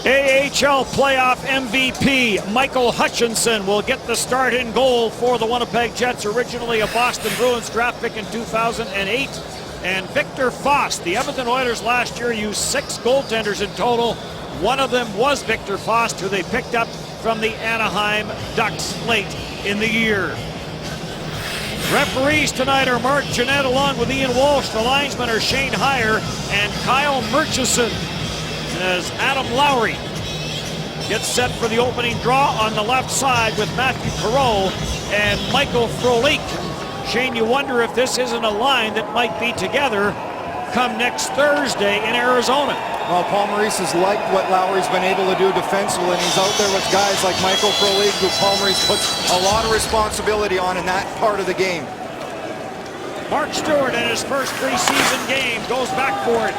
AHL playoff MVP Michael Hutchinson will get the start in goal for the Winnipeg Jets, originally a Boston Bruins draft pick in 2008. And Victor Faust, the Edmonton Oilers last year used 6 goaltenders in total. One of them was Victor Faust, who they picked up from the Anaheim Ducks late in the year. Referees tonight are Mark Jeanette along with Ian Walsh. The linesmen are Shane Heyer and Kyle Murchison. As Adam Lowry gets set for the opening draw on the left side with Matthew Perreault and Michael Frolik. Shane, you wonder if this isn't a line that might be together come next Thursday in Arizona. Well, Paul Maurice has liked what Lowry's been able to do defensively, and he's out there with guys like Michael Frolik, who Paul Maurice puts a lot of responsibility on in that part of the game. Mark Stewart in his first preseason game goes back for it.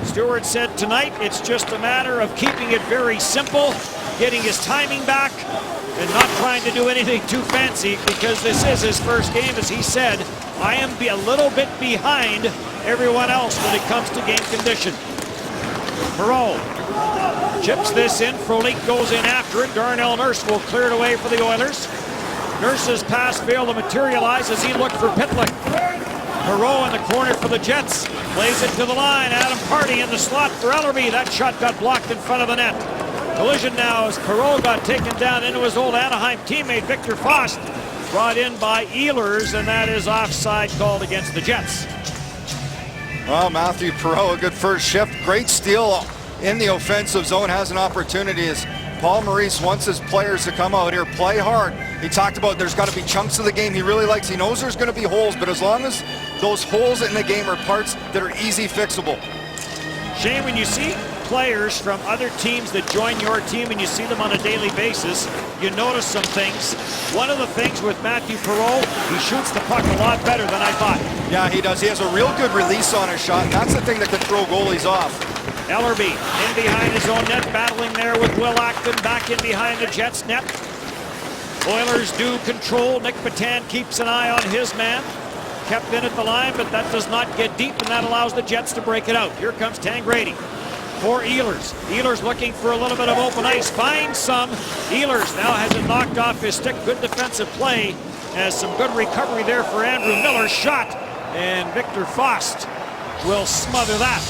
Stewart said tonight it's just a matter of keeping it very simple, getting his timing back, and not trying to do anything too fancy, because this is his first game. As he said, I am a little bit behind everyone else when it comes to game condition. Perreault chips this in. Frolik goes in after it. Darnell Nurse will clear it away for the Oilers. Nurse's pass failed to materialize as he looked for Pitlick. Perreault in the corner for the Jets. Plays it to the line. Adam Pardy in the slot for Ellerby. That shot got blocked in front of the net. Collision now as Perreault got taken down into his old Anaheim teammate Victor Faust. Brought in by Ehlers, and that is offside called against the Jets. Well, Matthew Perreault, a good first shift. Great steal in the offensive zone. Has an opportunity as Paul Maurice wants his players to come out here, play hard. He talked about there's got to be chunks of the game he really likes. He knows there's going to be holes, but as long as those holes in the game are parts that are easy fixable. Shane, when you see players from other teams that join your team and you see them on a daily basis, you notice some things. One of the things with Matthew Perreault, he shoots the puck a lot better than I thought. Yeah, he does. He has a real good release on his shot, and that's the thing that can throw goalies off. Ellerby in behind his own net, battling there with Will Acton, back in behind the Jets net. Oilers do control. Nick Patan keeps an eye on his man. Kept in at the line, but that does not get deep, and that allows the Jets to break it out. Here comes Tangradi for Ehlers. Ehlers looking for a little bit of open ice. Finds some. Ehlers now has it knocked off his stick. Good defensive play. Has some good recovery there for Andrew Miller. Shot, and Victor Faust will smother that.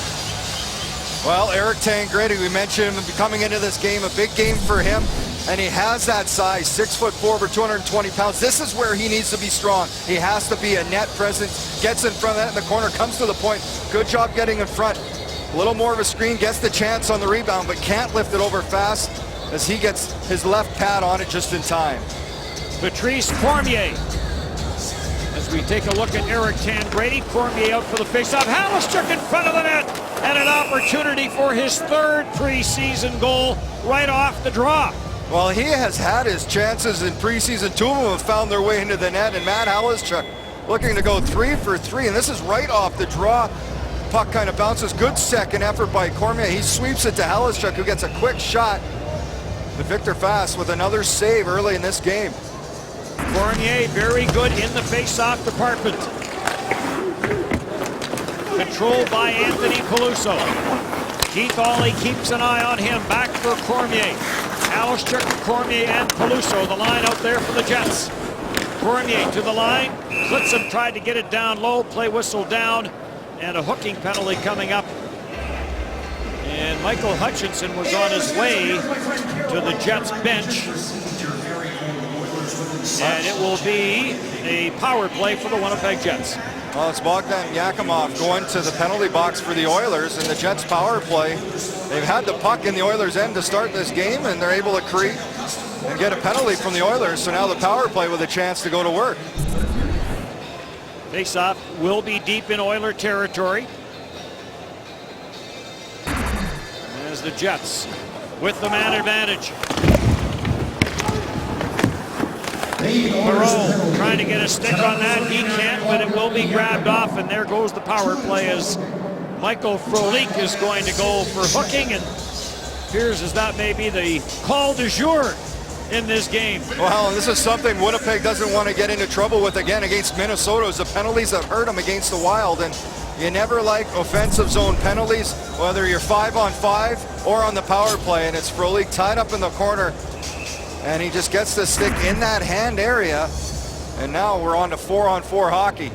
Well, Eric Tangradi, we mentioned him coming into this game, a big game for him, and he has that size, 6'4", over 220 pounds. This is where he needs to be strong. He has to be a net presence, gets in front of that in the corner, comes to the point. Good job getting in front. A little more of a screen, gets the chance on the rebound, but can't lift it over fast as he gets his left pad on it just in time. Patrice Cormier. As we take a look at Eric Tangradi, Cormier out for the faceoff. Halischuk in front of the net, and an opportunity for his third preseason goal right off the draw. Well, he has had his chances in preseason. 2 of them have found their way into the net, and Matt Halischuk looking to go 3 for 3, and this is right off the draw. Puck kind of bounces. Good second effort by Cormier. He sweeps it to Halischuk, who gets a quick shot. But Victor Faust with another save early in this game. Cormier very good in the face-off department. Controlled by Anthony Peluso. Keith Aulie keeps an eye on him. Back for Cormier. Halischuk, Cormier, and Peluso. The line out there for the Jets. Cormier to the line. Klitzum tried to get it down low. Play whistle down. And a hooking penalty coming up. And Michael Hutchinson was on his way to the Jets bench. And it will be a power play for the Winnipeg Jets. Well, it's Bogdan Yakimov going to the penalty box for the Oilers in the Jets power play. They've had the puck in the Oilers' end to start this game, and they're able to create and get a penalty from the Oilers. So now the power play with a chance to go to work. Face-off will be deep in Oiler territory. As the Jets with the man advantage. Perreault trying to get a stick on that. He can't, but it will be grabbed off, and there goes the power play as Michael Frolik is going to go for hooking, and appears as that may be the call du jour in this game. Well, and this is something Winnipeg doesn't want to get into trouble with again against Minnesota. Is the penalties that hurt them against the Wild, and You never like offensive zone penalties, whether you're 5-on-5 or on the power play, and it's Frolik tied up in the corner, and he just gets the stick in that hand area, and now we're on to 4-on-4 hockey.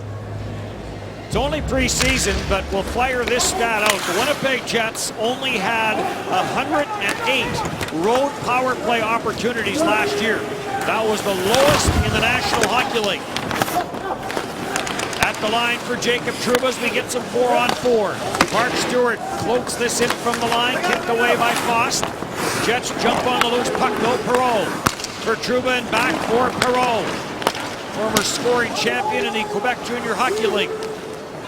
It's only preseason, but we'll fire this stat out. The Winnipeg Jets only had 108 road power play opportunities last year. That was the lowest in the National Hockey League. At the line for Jacob Trouba as we get some 4-on-4. Mark Stewart floats this in from the line, kicked away by Fost. Jets jump on the loose puck, no Perreault. For Trouba and back for Perreault. Former scoring champion in the Quebec Junior Hockey League.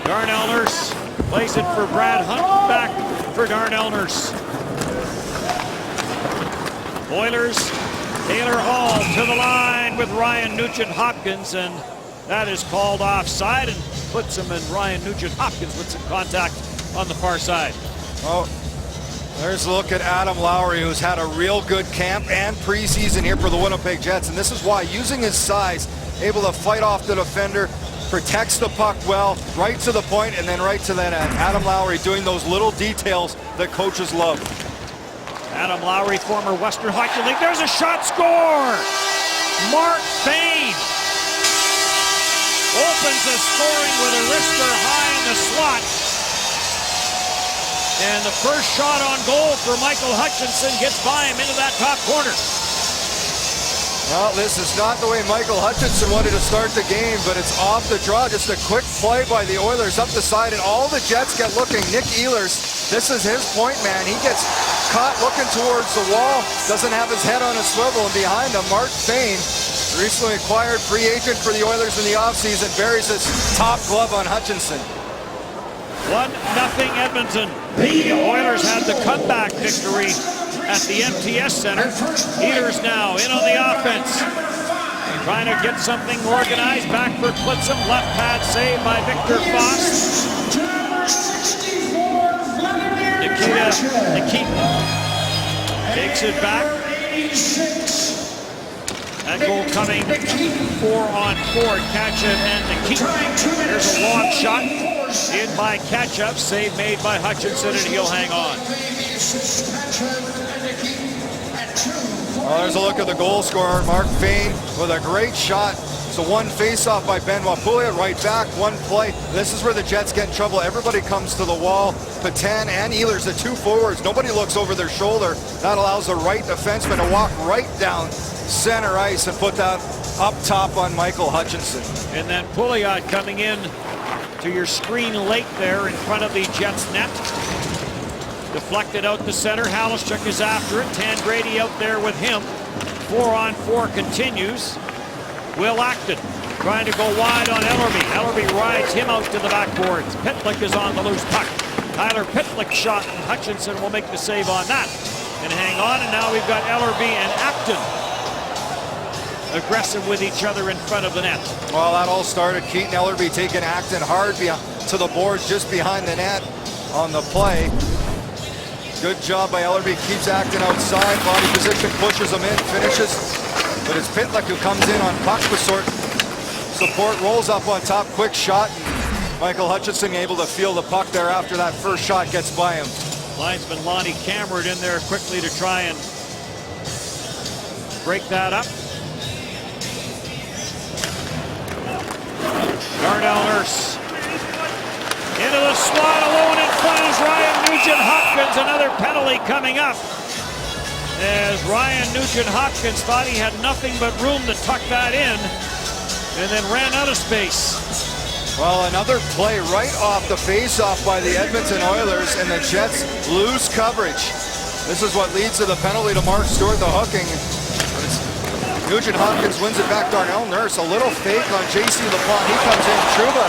Darnell Nurse plays it for Brad Hunt, back for Darnell Nurse. Oilers, Taylor Hall to the line with Ryan Nugent-Hopkins, and that is called offside and puts him and Ryan Nugent-Hopkins with some contact on the far side. Oh, there's a look at Adam Lowry, who's had a real good camp and preseason here for the Winnipeg Jets, and this is why, using his size, able to fight off the defender, protects the puck well, right to the point, and then right to the net. Adam Lowry doing those little details that coaches love. Adam Lowry, former Western Hockey League. There's a shot, score! Mark Fane opens the scoring with a wrister high in the slot. And the first shot on goal for Michael Hutchinson gets by him into that top corner. Well, this is not the way Michael Hutchinson wanted to start the game, but it's off the draw. Just a quick play by the Oilers up the side, and all the Jets get looking. Nick Ehlers, this is his point man. He gets caught looking towards the wall, doesn't have his head on a swivel, and behind him, Mark Fane, recently acquired free agent for the Oilers in the offseason, buries his top glove on Hutchinson. 1-0 Edmonton. The Oilers had the comeback victory at the MTS Center. Ehlers now in on the offense. Trying to get something organized. Back for Klitzum. Left pad save by Victor Fost. Nikita takes it back. That goal coming 4-on-4. Kachev and Nikita. There's a long shot in by Kachev. Save made by Hutchinson, and he'll hang on. Well, there's a look at the goal scorer, Mark Fane, with a great shot. It's a one face-off by Benoit Pouliot, right back, one play. This is where the Jets get in trouble. Everybody comes to the wall. Petan and Ehlers, the two forwards. Nobody looks over their shoulder. That allows the right defenseman to walk right down center ice and put that up top on Michael Hutchinson. And then Pouliot coming in to your screen late there in front of the Jets net. Deflected out the center. Halischuk is after it. Tangradi out there with him. 4-on-4 continues. Will Acton trying to go wide on Ellerby. Ellerby rides him out to the backboards. Pitlick is on the loose puck. Tyler Pitlick shot, and Hutchinson will make the save on that and hang on. And now we've got Ellerby and Acton aggressive with each other in front of the net. Well, that all started Keaton Ellerby taking Acton hard to the boards just behind the net on the play. Good job by Ellerby, keeps Acton outside, body position, pushes him in, finishes. But it's Pitlick who comes in on puck support, rolls up on top, quick shot. Michael Hutchinson able to feel the puck there after that first shot gets by him. Linesman Lonnie Cameron in there quickly to try and break that up. Darnell Nurse into the slot, alone in front is Ryan Nugent-Hopkins. Another penalty coming up as Ryan Nugent-Hopkins thought he had nothing but room to tuck that in and then ran out of space. Well, another play right off the face-off by the Edmonton Oilers, and the Jets lose coverage. This is what leads to the penalty to Mark Stewart, the hooking. Nugent-Hopkins wins it back. Darnell Nurse, a little fake on J.C. LaPlante. He comes in. Trouba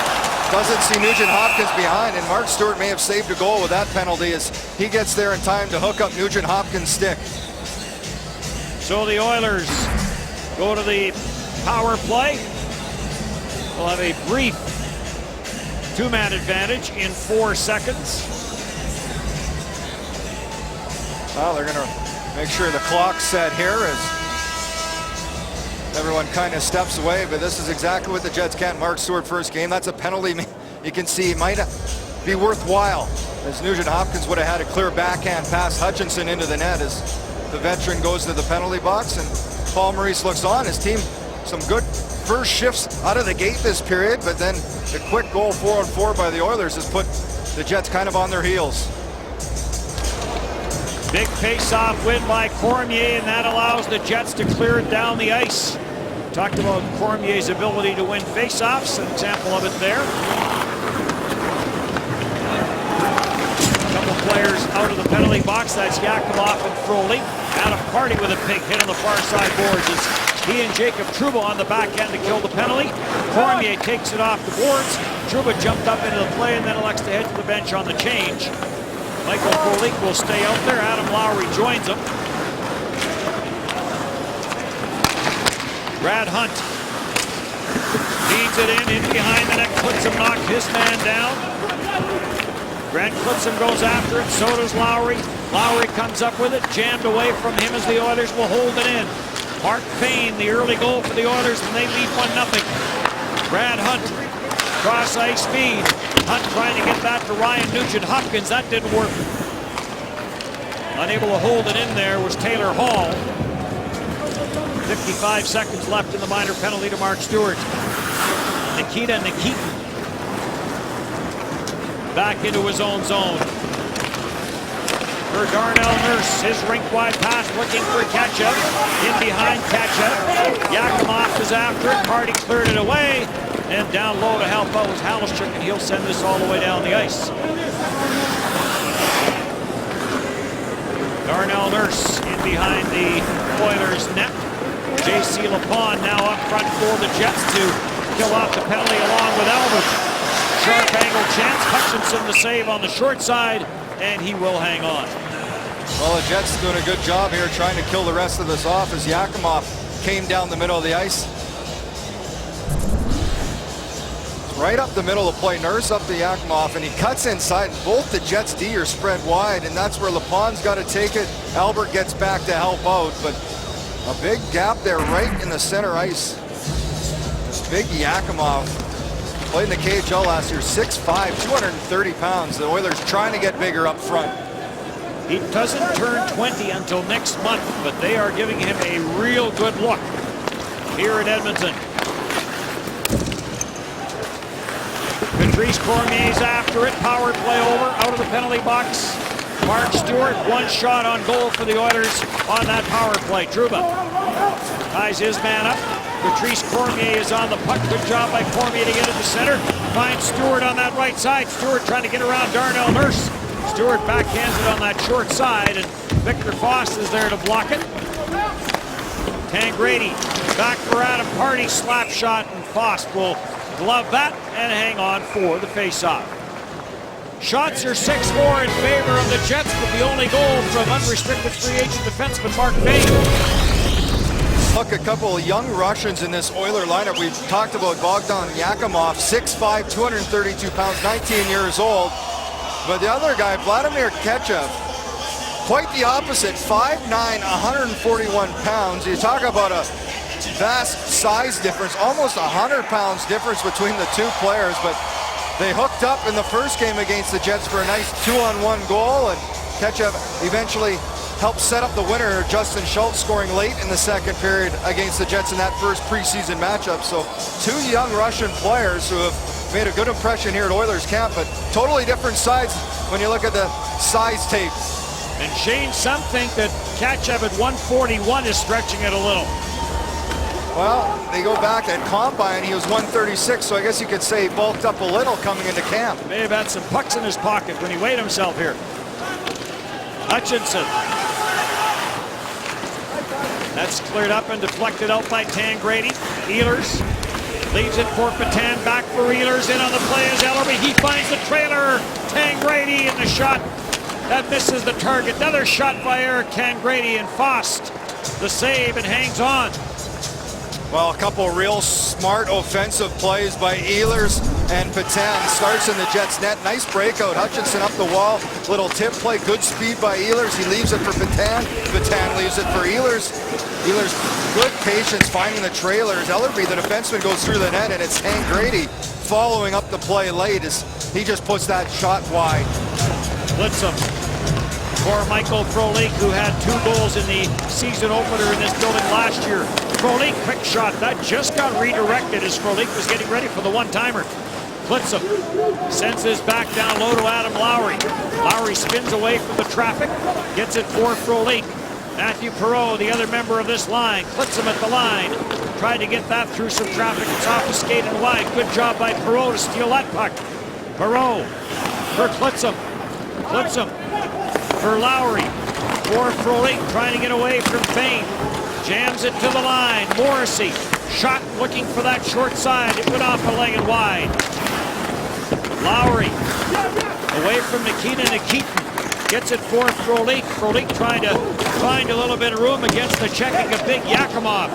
doesn't see Nugent-Hopkins behind, and Mark Stewart may have saved a goal with that penalty as he gets there in time to hook up Nugent-Hopkins' stick. So the Oilers go to the power play. We'll have a brief two-man advantage in 4 seconds. Well, they're going to make sure the clock's set here as everyone kind of steps away, but this is exactly what the Jets can't. Mark Stewart first game. That's a penalty. You can see he might have be worthwhile, as Nugent Hopkins would have had a clear backhand pass Hutchinson into the net as the veteran goes to the penalty box, and Paul Maurice looks on. His team, some good first shifts out of the gate this period, but then the quick goal 4-on-4 by the Oilers has put the Jets kind of on their heels. Big face-off win by Cormier, and that allows the Jets to clear it down the ice. Talked about Cormier's ability to win face-offs, an example of it there. A couple players out of the penalty box, that's Yakimov and Froley. Adam Party with a big hit on the far side boards as he and Jacob Trouba on the back end to kill the penalty. Cormier takes it off the boards. Trouba jumped up into the play and then elects to head to the bench on the change. Michael Frolik will stay out there. Adam Lowry joins him. Brad Hunt feeds it in behind the net. Clitson knocked his man down. Grant Clitson goes after it. So does Lowry. Lowry comes up with it. Jammed away from him as the Oilers will hold it in. Mark Payne, the early goal for the Oilers, and they lead 1-0. Brad Hunt, cross ice feed. Hunt trying to get that to Ryan Nugent Hopkins. That didn't work. Unable to hold it in there was Taylor Hall. 55 seconds left in the minor penalty to Mark Stewart. Nikita Nikitin back into his own zone. For Darnell Nurse, his rink-wide pass looking for Ketchup. In behind Ketchup. Yakimov is after it. Party cleared it away. And down low to help out was Halischuk, and he'll send this all the way down the ice. Darnell Nurse in behind the Oilers net. J.C. Lapon now up front for the Jets to kill off the penalty along with Albert. Sharp angle chance. Hutchinson the save on the short side, and he will hang on. Well, the Jets doing a good job here trying to kill the rest of this off as Yakimov came down the middle of the ice. Right up the middle of the play, Nurse up to Yakimov, and he cuts inside. Both the Jets D are spread wide, and that's where Lapon's got to take it. Albert gets back to help out, but a big gap there right in the center ice. This big Yakimov played in the KHL last year, 6'5", 230 pounds. The Oilers trying to get bigger up front. He doesn't turn 20 until next month, but they are giving him a real good look here in Edmonton. Patrice Cormier's after it. Power play over, out of the penalty box. Mark Stewart, one shot on goal for the Oilers on that power play. Trouba ties his man up. Patrice Cormier is on the puck. Good job by Cormier to get it to center. Finds Stewart on that right side. Stewart trying to get around Darnell Nurse. Stewart backhands it on that short side, and Victor Foss is there to block it. Tangradi back for Adam Party. Slap shot, and Foss will glove that and hang on for the face-off. Shots are 6-4 in favor of the Jets, but the only goal from unrestricted free agent defenseman Mark Payne. Look, a couple of young Russians in this Oiler lineup. We've talked about Bogdan Yakimov, 6'5", 232 pounds, 19 years old. But the other guy, Vladimir Ketchup, quite the opposite, 5'9", 141 pounds. You talk about a vast size difference, almost 100 pounds difference between the two players, but they hooked up in the first game against the Jets for a nice 2-on-1 goal, and Ketchup eventually helped set up the winner, Justin Schultz scoring late in the second period against the Jets in that first preseason matchup. So two young Russian players who have made a good impression here at Oilers camp, but totally different sides when you look at the size tape. And Shane, some think that Ketchup at 141 is stretching it a little. Well, they go back at Combine, he was 136, so I guess you could say he bulked up a little coming into camp. May have had some pucks in his pocket when he weighed himself here. Hutchinson. That's cleared up and deflected out by Tangradi. Ehlers leaves it for Petan, back for Ehlers, in on the play is Ellerby. He finds the trailer. Tangradi in the shot. That misses the target. Another shot by Eric Tangradi, and Fost the save and hangs on. Well, a couple real smart offensive plays by Ehlers and Petan. Starts in the Jets net. Nice breakout. Hutchinson up the wall. Little tip play. Good speed by Ehlers. He leaves it for Petan. Petan leaves it for Ehlers. Ehlers, good patience finding the trailers. Ellerby, the defenseman, goes through the net, and it's Hank Grady following up the play late as he just puts that shot wide. Blitzum for Michael Frolik, who had 2 goals in the season opener in this building last year. Frolik, quick shot. That just got redirected as Frolik was getting ready for the one-timer. Blitzum sends his back down low to Adam Lowry. Lowry spins away from the traffic, gets it for Frolik. Matthew Perreault, the other member of this line, clips him at the line. Tried to get that through some traffic. It's off the skate and wide. Good job by Perreault to steal that puck. Perreault for Klitzum. Klitzum for Lowry. For Frolik, trying to get away from Fane. Jams it to the line. Morrissey, shot looking for that short side. It went off a leg and wide. Lowry, away from Nikitin. Gets it for Frolik. Frolik trying to find a little bit of room against the checking of big Yakimov.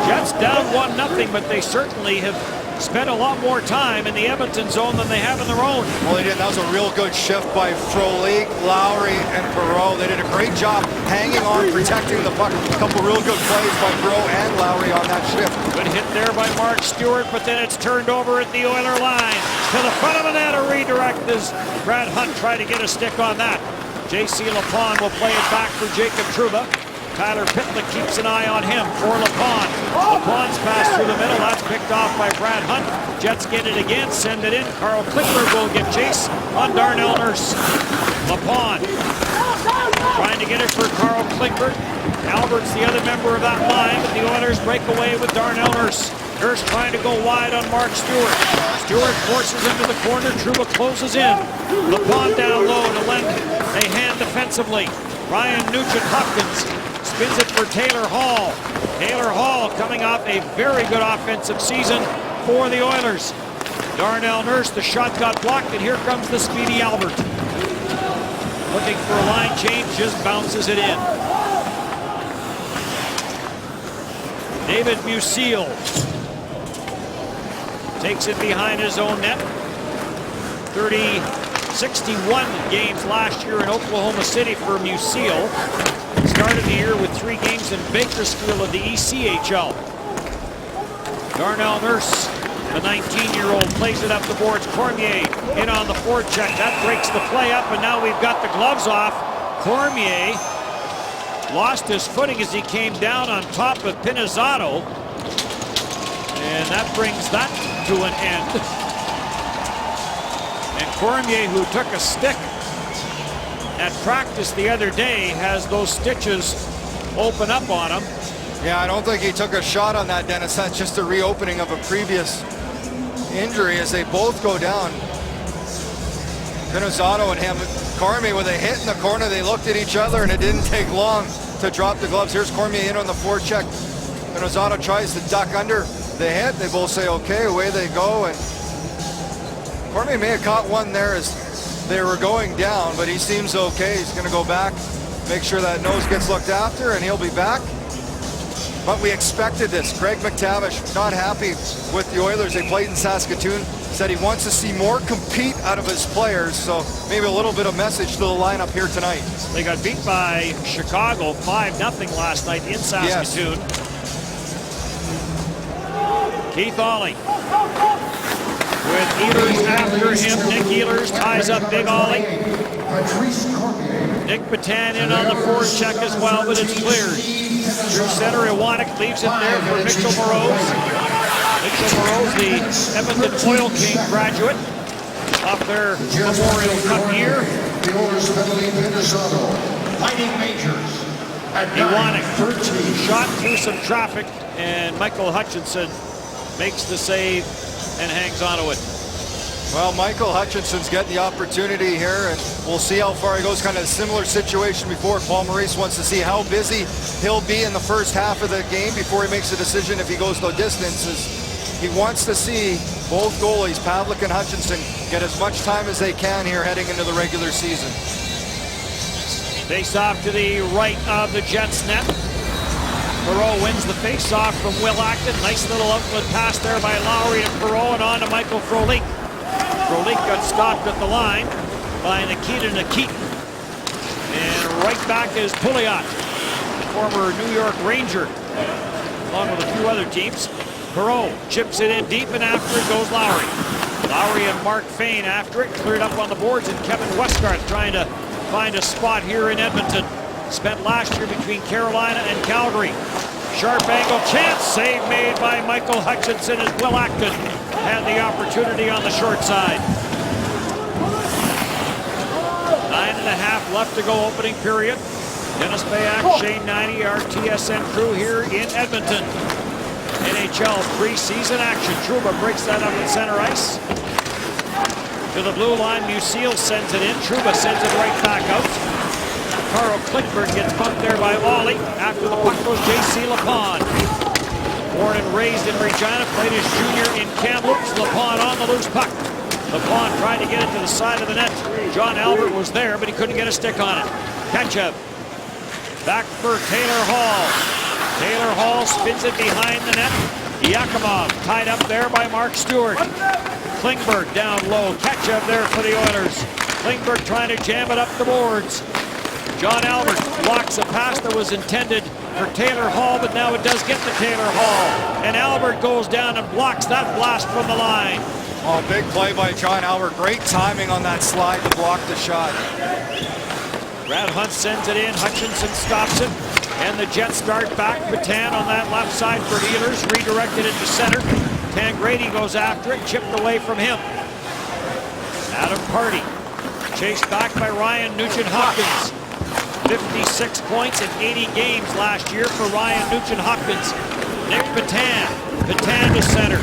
Jets down 1-0, but they certainly have spent a lot more time in the Edmonton zone than they have in their own. Well, they did. That was a real good shift by Frolik, Lowry, and Perreault. They did a great job hanging on, protecting the puck. A couple real good plays by Perreault and Lowry on that shift. Good hit there by Mark Stewart, but then it's turned over at the Oiler line. To the front of the net, a redirect as Brad Hunt tried to get a stick on that. J.C. Lapon will play it back for Jacob Trouba. Tyler Pitlick keeps an eye on him for Lapon. Lapon's pass through the middle. That's picked off by Brad Hunt. Jets get it again, send it in. Carl Klingberg will give chase on Darnell Nurse. Lapon trying to get it for Carl Klingberg. Albert's the other member of that line, but the Oilers break away with Darnell Nurse. Nurse trying to go wide on Mark Stewart. Stewart forces him to the corner. Trouba closes in. Lapon down low to lend a hand defensively. Ryan Nugent-Hopkins spins it for Taylor Hall. Taylor Hall coming off a very good offensive season for the Oilers. Darnell Nurse, the shot got blocked, and here comes the speedy Albert. Looking for a line change, just bounces it in. David Musil takes it behind his own net. 61 games last year in Oklahoma City for Musil. Started the year with 3 games in Bakersfield of the ECHL. Darnell Nurse, the 19-year-old, plays it up the boards. Cormier in on the forecheck. That breaks the play up, and now we've got the gloves off. Cormier lost his footing as he came down on top of Pinizzato. And that brings that to an end. And Cormier, who took a stick at practice the other day, has those stitches open up on him. Yeah, I don't think he took a shot on that, Dennis. That's just a reopening of a previous injury as they both go down. Pinizzato and him. Cormier with a hit in the corner. They looked at each other, and it didn't take long to drop the gloves. Here's Cormier in on the forecheck. Pinizzato tries to duck under the hit. They both say, okay, away they go. And Cormier may have caught one there as they were going down, but he seems okay. He's going to go back, make sure that nose gets looked after, and he'll be back. But we expected this. Craig McTavish not happy with the Oilers. They played in Saskatoon. Said he wants to see more compete out of his players. So maybe a little bit of message to the lineup here tonight. They got beat by Chicago 5-0 last night in Saskatoon. Yes. Keith Ollie with Ehlers after him. Nick Ehlers ties up Big Ollie. Nick Petan in on the forecheck as well, but it's cleared. Through center, Iwanek leaves it there for Mitchell Moroz. Mitchell Moroz, the Edmonton Oil King graduate, off their Memorial Cup year. Iwanek shot through some traffic, and Michael Hutchinson makes the save and hangs onto it. Well, Michael Hutchinson's getting the opportunity here, and we'll see how far he goes. Kind of a similar situation before. Paul Maurice wants to see how busy he'll be in the first half of the game before he makes a decision if he goes no distances. He wants to see both goalies, Pavlik and Hutchinson, get as much time as they can here heading into the regular season. Face off to the right of the Jets net. Perreault wins the face-off from Will Acton. Nice little outlet pass there by Lowry to Perreault and on to Michael Frolik. Frolik got stopped at the line by Nikita Nikitin. And right back is Pouliot, former New York Ranger, along with a few other teams. Perreault chips it in deep, and after it goes Lowry. Lowry and Mark Fane after it, cleared up on the boards, and Kevin Westgarth trying to find a spot here in Edmonton. Spent last year between Carolina and Calgary. Sharp angle chance, save made by Michael Hutchinson as Will Acton had the opportunity on the short side. 9.5 left to go, opening period. Dennis Bayak, Shane 90, our TSN crew here in Edmonton. NHL preseason action. Trouba breaks that up at center ice. To the blue line, Musil sends it in. Trouba sends it right back out. Carl Klingberg gets bumped there by Ollie. After the puck goes J.C. Lapon. Born and raised in Regina, played his junior in Kamloops. Lapon on the loose puck. Lapon tried to get it to the side of the net. John Albert was there, but he couldn't get a stick on it. Ketchup. Back for Taylor Hall. Taylor Hall spins it behind the net. Yakimov tied up there by Mark Stewart. Klingberg down low. Ketchup there for the Oilers. Klingberg trying to jam it up the boards. John Albert blocks a pass that was intended for Taylor Hall, but now it does get to Taylor Hall. And Albert goes down and blocks that blast from the line. Oh, big play by John Albert. Great timing on that slide to block the shot. Brad Hunt sends it in. Hutchinson stops it. And the Jets start back. Patan on that left side for the Oilers. Redirected into center. Tangradi goes after it. Chipped away from him. Adam Party. Chased back by Ryan Nugent-Hopkins. 56 points in 80 games last year for Ryan Nugent-Hopkins. Nick Patan. Patan to center.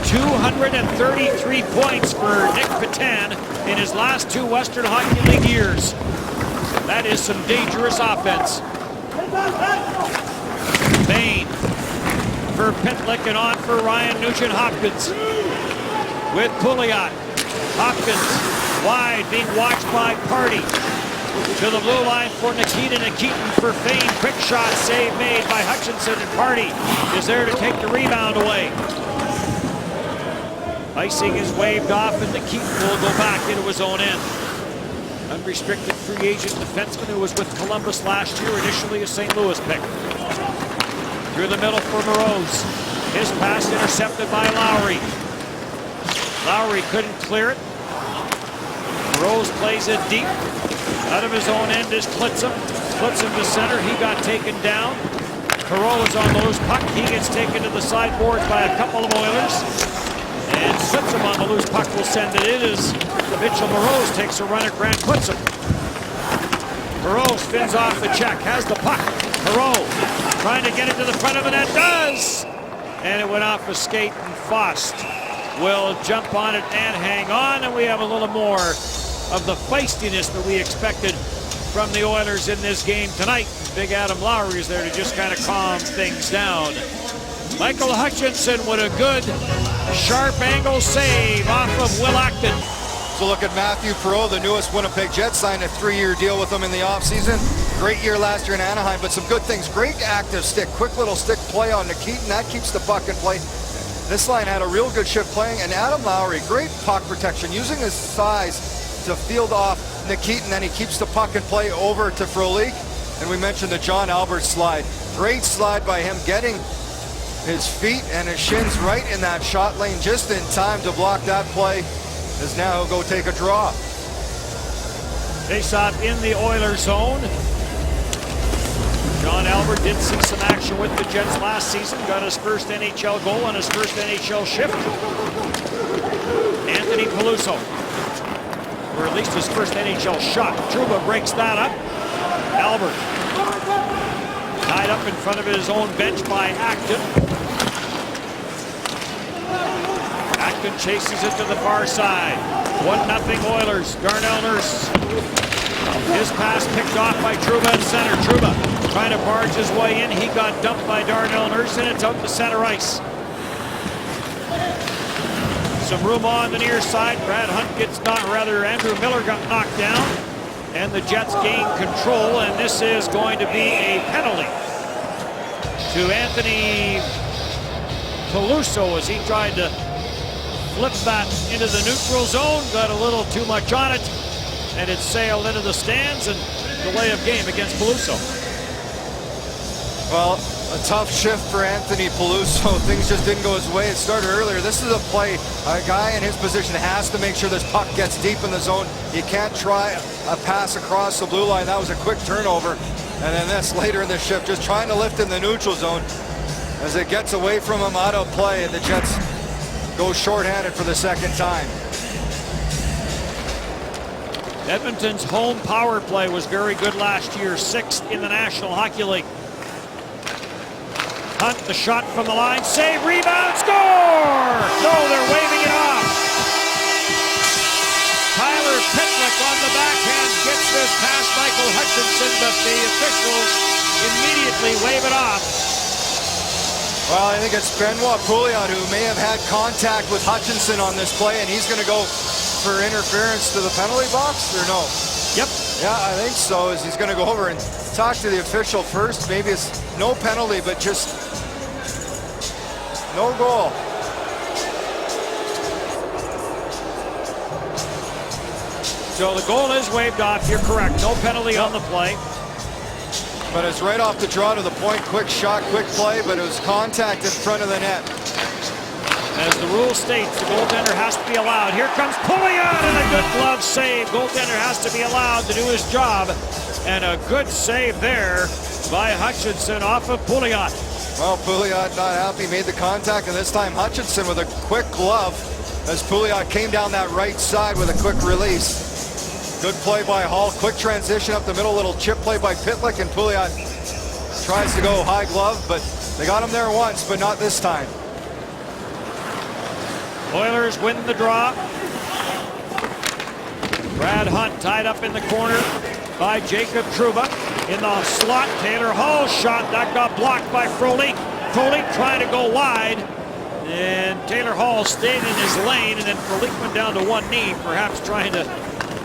233 points for Nick Patan in his last 2 Western Hockey League years. That is some dangerous offense. Bain for Pitlick and on for Ryan Nugent-Hopkins with Pouliot. Hopkins wide, being watched by Party. To the blue line for Nikita Nikitin for Fane. Quick shot save made by Hutchinson, and Party is there to take the rebound away. Icing is waved off, and Nikitin will go back into his own end. Unrestricted free agent defenseman who was with Columbus last year, initially a St. Louis pick. Through the middle for Moroz. His pass intercepted by Lowry. Lowry couldn't clear it. Moroz plays it deep. Out of his own end is Klitzum. Klitzum to center. He got taken down. Perreault is on the loose puck. He gets taken to the sideboards by a couple of Oilers. And Klitzum on the loose puck will send it in as Mitchell Moroz takes a run at Grant Klitzum. Perreault spins off the check. Has the puck. Perreault trying to get it to the front of the net. Does! And it went off a skate, and Fost will jump on it and hang on. And we have a little more of the feistiness that we expected from the Oilers in this game tonight. Big Adam Lowry is there to just kind of calm things down. Michael Hutchinson with a good sharp angle save off of Will Acton. So look at Matthew Perreault, the newest Winnipeg Jets, signed a 3-year deal with him in the offseason. Great year last year in Anaheim, but some good things. Great active stick, quick little stick play on Nikitin. That keeps the puck in play. This line had a real good shift playing, and Adam Lowry, great puck protection, using his size to field off Nikitin, then he keeps the puck in play over to Frolik. And we mentioned the John Albert slide. Great slide by him, getting his feet and his shins right in that shot lane just in time to block that play, as now he'll go take a draw. Face-off in the Oilers zone. John Albert did see some action with the Jets last season. Got his first NHL goal on his first NHL shift. Anthony Peluso, or at least his first NHL shot. Trouba breaks that up. Albert tied up in front of his own bench by Acton. Acton chases it to the far side. 1-0 Oilers. Darnell Nurse. His pass picked off by Trouba at center. Trouba trying to barge his way in. He got dumped by Darnell Nurse, and it's out to center ice. Some room on the near side. Brad Hunt gets knocked, rather Andrew Miller got knocked down. And the Jets gain control, and this is going to be a penalty. to Anthony Peluso as he tried to flip that into the neutral zone. Got a little too much on it, and it sailed into the stands, and delay of game against Peluso. Well, a tough shift for Anthony Peluso. Things just didn't go his way. It started earlier. This is a play. A guy in his position has to make sure this puck gets deep in the zone. You can't try a pass across the blue line. That was a quick turnover. And then this later in the shift, just trying to lift in the neutral zone. As it gets away from him, out of play, and the Jets go shorthanded for the second time. Edmonton's home power play was very good last year, 6th in the National Hockey League. Hunt, the shot from the line, save, rebound, score! No, they're waving it off. Tyler Pitlick on the backhand gets this past Michael Hutchinson, but the officials immediately wave it off. Well, I think it's Benoit Pouliot who may have had contact with Hutchinson on this play, and he's going to go for interference to the penalty box, or no? Yep. Yeah, I think so, as he's going to go over and talk to the official first. Maybe it's no penalty, but just no goal. So the goal is waved off. You're correct. No penalty on the play. But it's right off the draw to the point. Quick shot, quick play, but it was contact in front of the net. As the rule states, the goaltender has to be allowed. Here comes Pouliot, and a good glove save. Goaltender has to be allowed to do his job. And a good save there by Hutchinson off of Pouliot. Well, Pouliot not happy, made the contact, and this time Hutchinson with a quick glove as Pouliot came down that right side with a quick release. Good play by Hall, quick transition up the middle, little chip play by Pitlick, and Pouliot tries to go high glove, but they got him there once, but not this time. Oilers win the draw. Brad Hunt tied up in the corner by Jacob Trouba. In the slot, Taylor Hall's shot, that got blocked by Frolik. Frolik trying to go wide, and Taylor Hall stayed in his lane, and then Frolik went down to one knee, perhaps trying to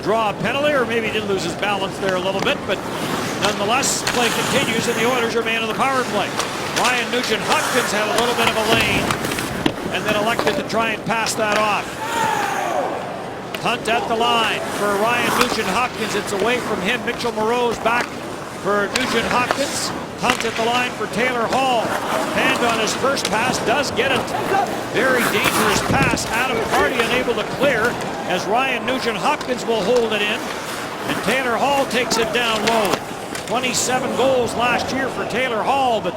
draw a penalty, or maybe he did lose his balance there a little bit, but nonetheless, play continues, and the Oilers are man of the power play. Ryan Nugent-Hopkins had a little bit of a lane, and then elected to try and pass that off. Hunt at the line for Ryan Nugent-Hopkins. It's away from him. Mitchell Moreau's back for Nugent-Hopkins. Hunt at the line for Taylor Hall. Hand on his first pass, does get a very dangerous pass. Adam Hardy unable to clear as Ryan Nugent-Hopkins will hold it in. And Taylor Hall takes it down low. 27 goals last year for Taylor Hall, but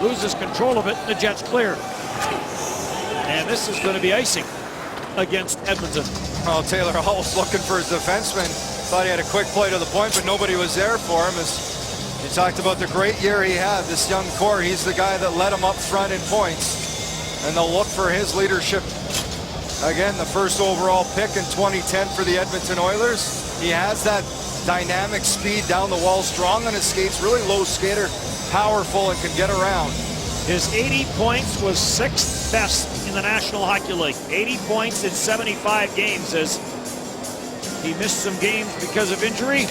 loses control of it. The Jets clear. And this is going to be icing against Edmonton. Well, Taylor Hall's looking for his defenseman. Thought he had a quick play to the point, but nobody was there for him. As he talked about the great year he had, this young core. He's the guy that led him up front in points. And they'll look for his leadership. Again, the first overall pick in 2010 for the Edmonton Oilers. He has that dynamic speed down the wall, strong on his skates, really low skater, powerful, and can get around. His 80 points was 6th best in the National Hockey League. 80 points in 75 games as he missed some games because of injury.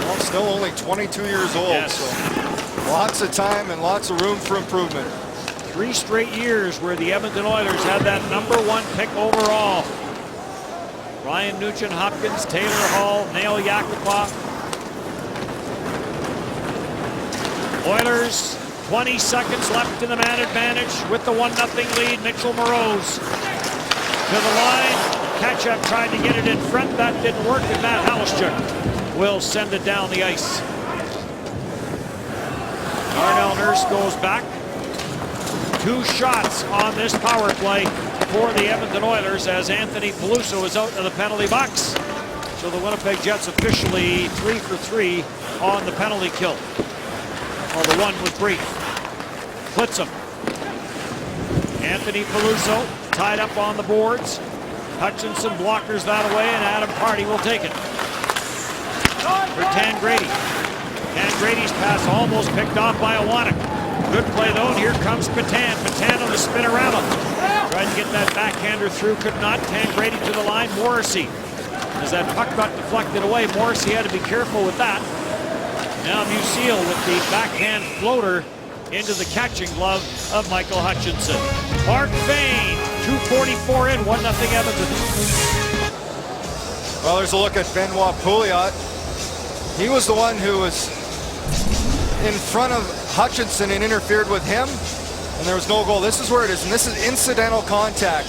Well, still only 22 years old, yes. So lots of time and lots of room for improvement. 3 straight years where the Edmonton Oilers had that #1 pick overall. Ryan Nugent-Hopkins, Taylor Hall, Nail Yakupov. Oilers, 20 seconds left in the man advantage with the 1-0 lead. Mitchell Moreau's to the line. Ketchup tried to get it in front. That didn't work, and Matt Halischuk will send it down the ice. Darnell Nurse goes back. 2 shots on this power play for the Edmonton Oilers as Anthony Peluso is out of the penalty box. So the Winnipeg Jets officially 3 for 3 on the penalty kill. Well, the one was brief. Blitzham. Anthony Peluso tied up on the boards. Hutchinson blockers that away, and Adam Hardy will take it. For Tangradi. Tangradi's pass almost picked off by Iwanek. Good play though, and here comes Patan. Patan on the spinorama. Tried to get that backhander through, could not. Tangradi to the line. Morrissey. As that puck got deflected away, Morrissey had to be careful with that. Now Musial with the backhand floater into the catching glove of Michael Hutchinson. Mark Fane, 2:44 in, 1-0 Edmonton. Well, there's a look at Benoit Pouliot. He was the one who was in front of Hutchinson and interfered with him, and there was no goal. This is where it is, and this is incidental contact.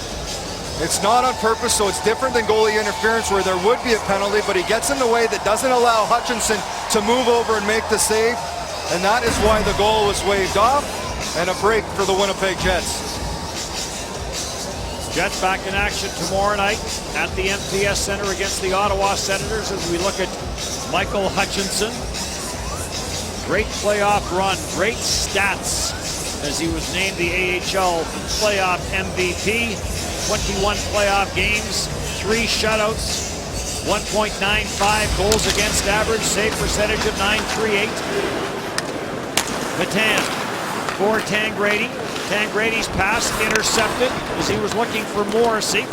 It's not on purpose, so it's different than goalie interference where there would be a penalty, but he gets in the way that doesn't allow Hutchinson to move over and make the save, and that is why the goal was waved off, and a break for the Winnipeg Jets. Jets back in action tomorrow night at the MTS Center against the Ottawa Senators as we look at Michael Hutchinson. Great playoff run, great stats as he was named the AHL playoff MVP. 21 playoff games, 3 shutouts, 1.95 goals against average, save percentage of .938. Petan for Tangradi. Tangradi's pass intercepted as he was looking for Morrissey.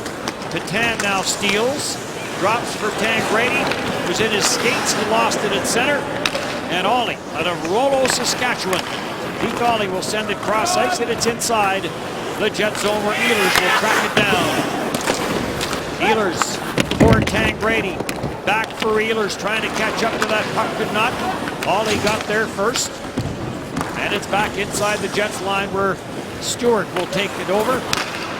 Petan now steals, drops for Tangradi, who's in his skates, he lost it at center. And Ollie out of Rollo, Saskatchewan. Pete Ollie will send it cross ice, and it's inside the Jet zone where Ehlers will track it down. Ehlers for Tangradi. Back for Ehlers, trying to catch up to that puck, could not. Ollie got there first. And it's back inside the Jets line where Stewart will take it over.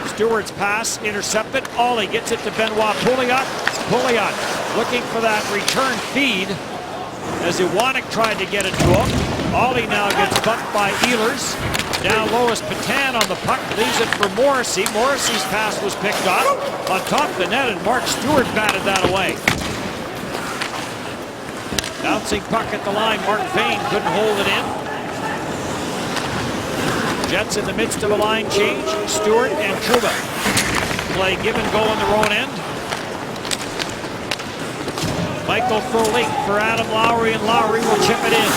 Stewart's pass intercepted. Ollie gets it to Benoit Pouliot. Pouliot looking for that return feed as Iwanek tried to get it to him. Ollie now gets bumped by Ehlers. Down low is Petan on the puck, leaves it for Morrissey. Morrissey's pass was picked off on top of the net, and Mark Stewart batted that away. Bouncing puck at the line, Mark Fane couldn't hold it in. Jets in the midst of a line change. Stewart and Trouba play give and go on their own end. Michael Frolik for Adam Lowry, and Lowry will chip it in.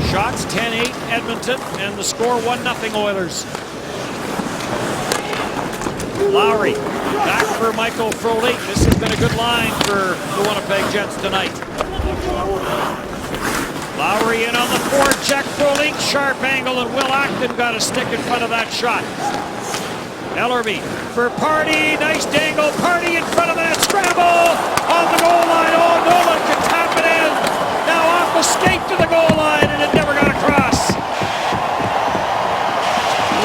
Shots 10-8 Edmonton, and the score 1-0 Oilers. Lowry back for Michael Frolik. This has been a good line for the Winnipeg Jets tonight. Lowry in on the forecheck. Frolik, sharp angle, and Will Acton got a stick in front of that shot. Ellerby for Party, nice dangle. Party in front of that scramble on the goal line. Oh, Nolan can tap it in. Now off the skate to the goal line, and it never got across.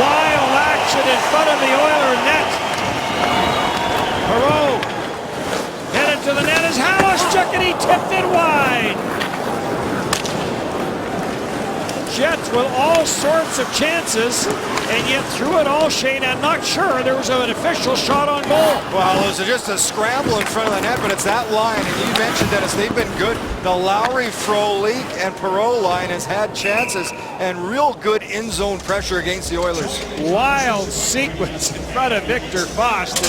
Wild action in front of the Oiler net. Perreault headed to the net as Halaschuk, and he tipped it wide. Jets with all sorts of chances, and yet through it all, Shane, I'm not sure there was an official shot on goal. Well, it was just a scramble in front of the net, but it's that line, and you mentioned, Dennis, they've been good. The Lowry, Frolik, and Perreault line has had chances and real good in-zone pressure against the Oilers. Wild sequence in front of Victor Faust.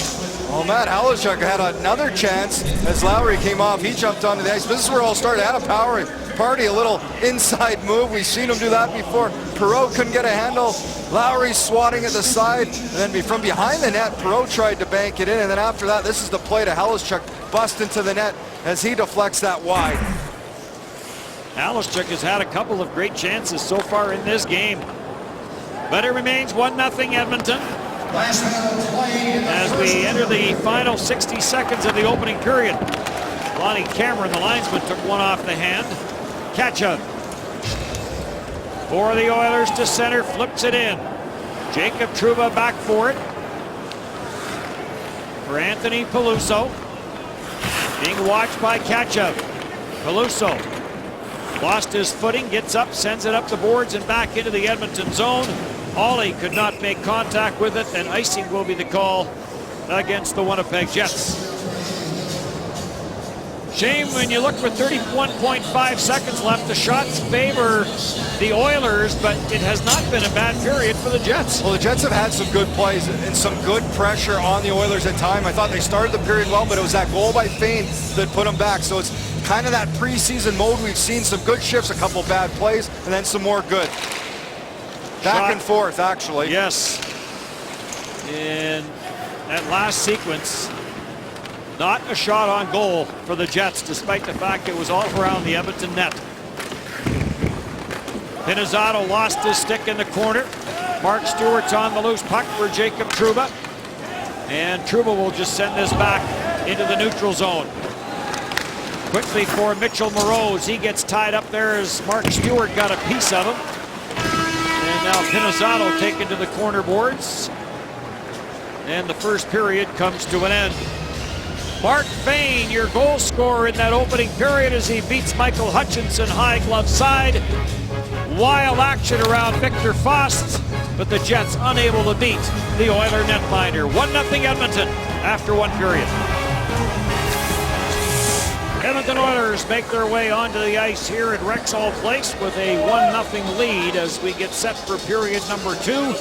Well, Matt Halaschuk had another chance as Lowry came off. He jumped onto the ice. This is where it all started. Had a power Party, a little inside move. We've seen him do that before. Perreault couldn't get a handle. Lowry swatting at the side. And then from behind the net, Perreault tried to bank it in. And then after that, this is the play to Halaschuk. Bust into the net as he deflects that wide. Halaschuk has had a couple of great chances so far in this game. But it remains 1-0 Edmonton. As we enter the final 60 seconds of the opening period. Lonnie Cameron, the linesman, took one off the hand. Catch-up for the Oilers to center, flips it in. Jacob Trouba back for it. For Anthony Peluso. Being watched by Catch-up. Peluso lost his footing, gets up, sends it up the boards and back into the Edmonton zone. Ollie could not make contact with it, and icing will be the call against the Winnipeg Jets. Shame when you look with 31.5 seconds left, the shots favor the Oilers, but it has not been a bad period for the Jets. Well, the Jets have had some good plays and some good pressure on the Oilers at time. I thought they started the period well, but it was that goal by Fane that put them back. So it's kind of that preseason mode. We've seen some good shifts, a couple bad plays, and then some more good. Back and forth, actually. Yes. In that last sequence, not a shot on goal for the Jets, despite the fact it was all around the Edmonton net. Pinizzotto lost his stick in the corner. Mark Stewart's on the loose puck for Jacob Trouba. And Trouba will just send this back into the neutral zone. Quickly for Mitchell Moroz. He gets tied up there as Mark Stewart got a piece of him. And now Pinizzotto taken to the corner boards. And the first period comes to an end. Mark Fayne, your goal scorer in that opening period as he beats Michael Hutchinson high glove side. Wild action around Victor Faust, but the Jets unable to beat the Oiler netminder. 1-0 Edmonton after one period. Edmonton Oilers make their way onto the ice here at Rexall Place with a 1-0 lead as we get set for period number 2.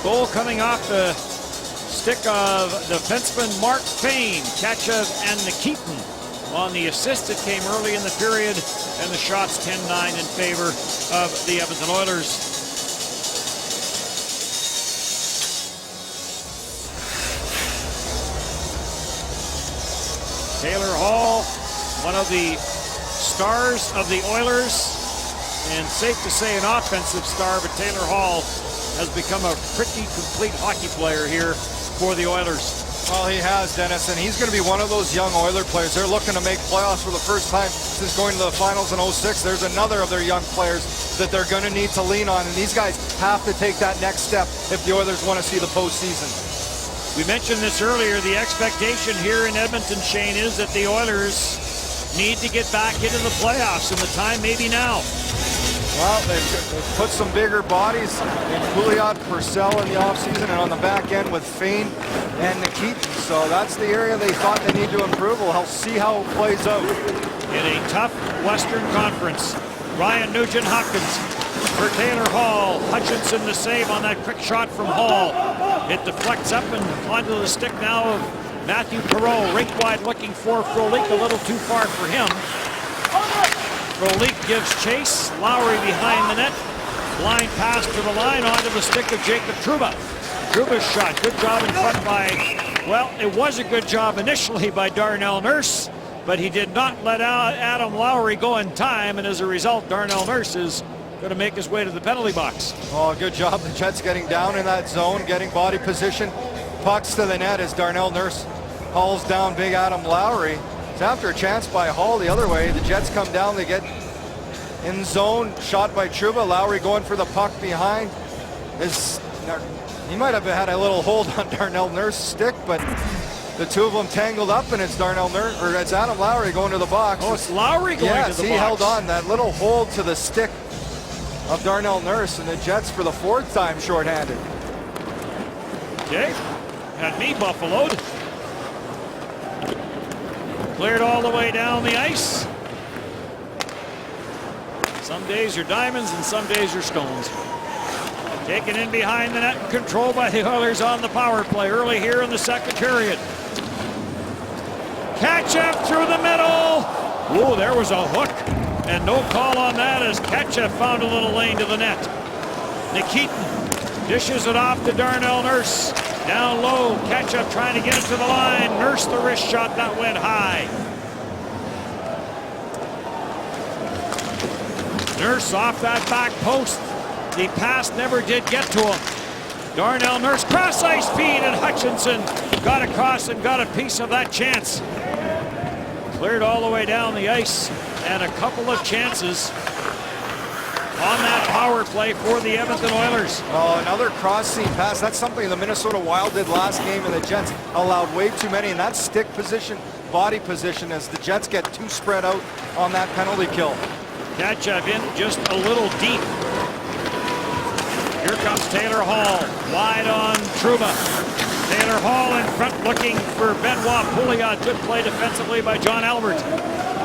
Goal coming off the stick of defenseman Mark Fayne. Kachev and Nikitin on the assist. It came early in the period, and the shots 10-9 in favor of the Edmonton Oilers. Taylor Hall, one of the stars of the Oilers, and safe to say an offensive star, but Taylor Hall has become a pretty complete hockey player here for the Oilers. Well, he has, Dennis, and he's going to be one of those young Oiler players. They're looking to make playoffs for the first time since going to the finals in 06. There's another of their young players that they're going to need to lean on, and these guys have to take that next step if the Oilers want to see the postseason. We mentioned this earlier. The expectation here in Edmonton, Shane, is that the Oilers need to get back into the playoffs, and the time may be now. Well, they've put some bigger bodies in Pouliot, Purcell in the offseason, and on the back end with Fayne and Nikitin. So that's the area they thought they need to improve. We'll see how it plays out. In a tough Western Conference, Ryan Nugent-Hopkins for Taylor Hall. Hutchinson the save on that quick shot from Hall. It deflects up and onto the stick now of Matthew Perreault. Rink wide looking for Frolik, a little too far for him. Frolik gives chase. Lowry behind the net. Blind pass to the line onto the stick of Jacob Trouba. Trouba's shot. Good job in front by, well, it was a good job initially by Darnell Nurse, but he did not let out Adam Lowry go in time, and as a result, Darnell Nurse is going to make his way to the penalty box. Oh, good job. The Jets getting down in that zone, getting body position. Pucks to the net as Darnell Nurse hauls down big Adam Lowry. It's after a chance by Hall the other way. The Jets come down, they get in zone, shot by Trouba. Lowry going for the puck behind. He might have had a little hold on Darnell Nurse's stick, but the two of them tangled up, and it's Darnell Nurse, or it's Adam Lowry going to the box. Oh, it's Lowry going to the box. He held on. That little hold to the stick of Darnell Nurse, and the Jets for the 4th time shorthanded. Okay, had me buffaloed. Cleared all the way down the ice. Some days are diamonds and some days are stones. Taken in behind the net and controlled by the Oilers on the power play early here in the second period. Kachev through the middle. Whoa, there was a hook. And no call on that as Kachev found a little lane to the net. Nikitin dishes it off to Darnell Nurse. Down low, Kachev trying to get it to the line. Nurse the wrist shot that went high. Nurse off that back post. The pass never did get to him. Darnell Nurse cross ice feed, and Hutchinson got across and got a piece of that chance. Cleared all the way down the ice, and a couple of chances on that power play for the Edmonton Oilers. Oh, another cross-seam pass. That's something the Minnesota Wild did last game, and the Jets allowed way too many in that stick position, body position, as the Jets get too spread out on that penalty kill. Kachev in just a little deep. Here comes Taylor Hall, wide on Trouba. Taylor Hall in front looking for Benoit Pouliot. Good play defensively by John Albert.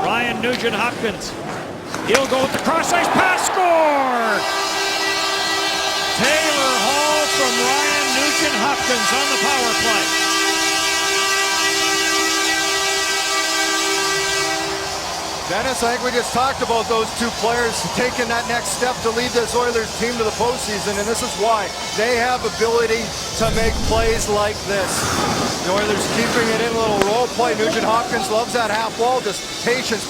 Ryan Nugent-Hopkins. He'll go with the cross-ice pass, score! Taylor Hall from Ryan Nugent-Hopkins on the power play. Dennis, I think we just talked about those two players taking that next step to lead this Oilers team to the postseason, and this is why they have ability to make plays like this. The Oilers keeping it in, a little roll play. Nugent Hopkins loves that half wall. Just patience,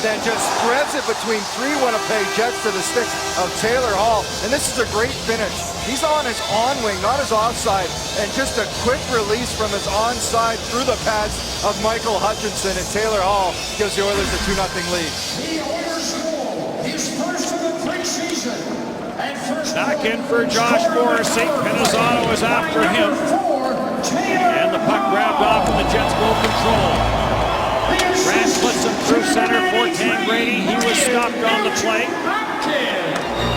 then just spreads it between 3 Winnipeg Jets to the stick of Taylor Hall. And this is a great finish. He's on his on wing, not his offside. And just a quick release from his onside through the pads of Michael Hutchinson. And Taylor Hall gives the Oilers a 2-0 lead. The Oilers goal, his first of the preseason. Back in for Josh Morrissey. Pinizzotto is after him. And the puck grabbed off and the Jets will control. Grant puts him through center for Tangradi. He was stopped on the play.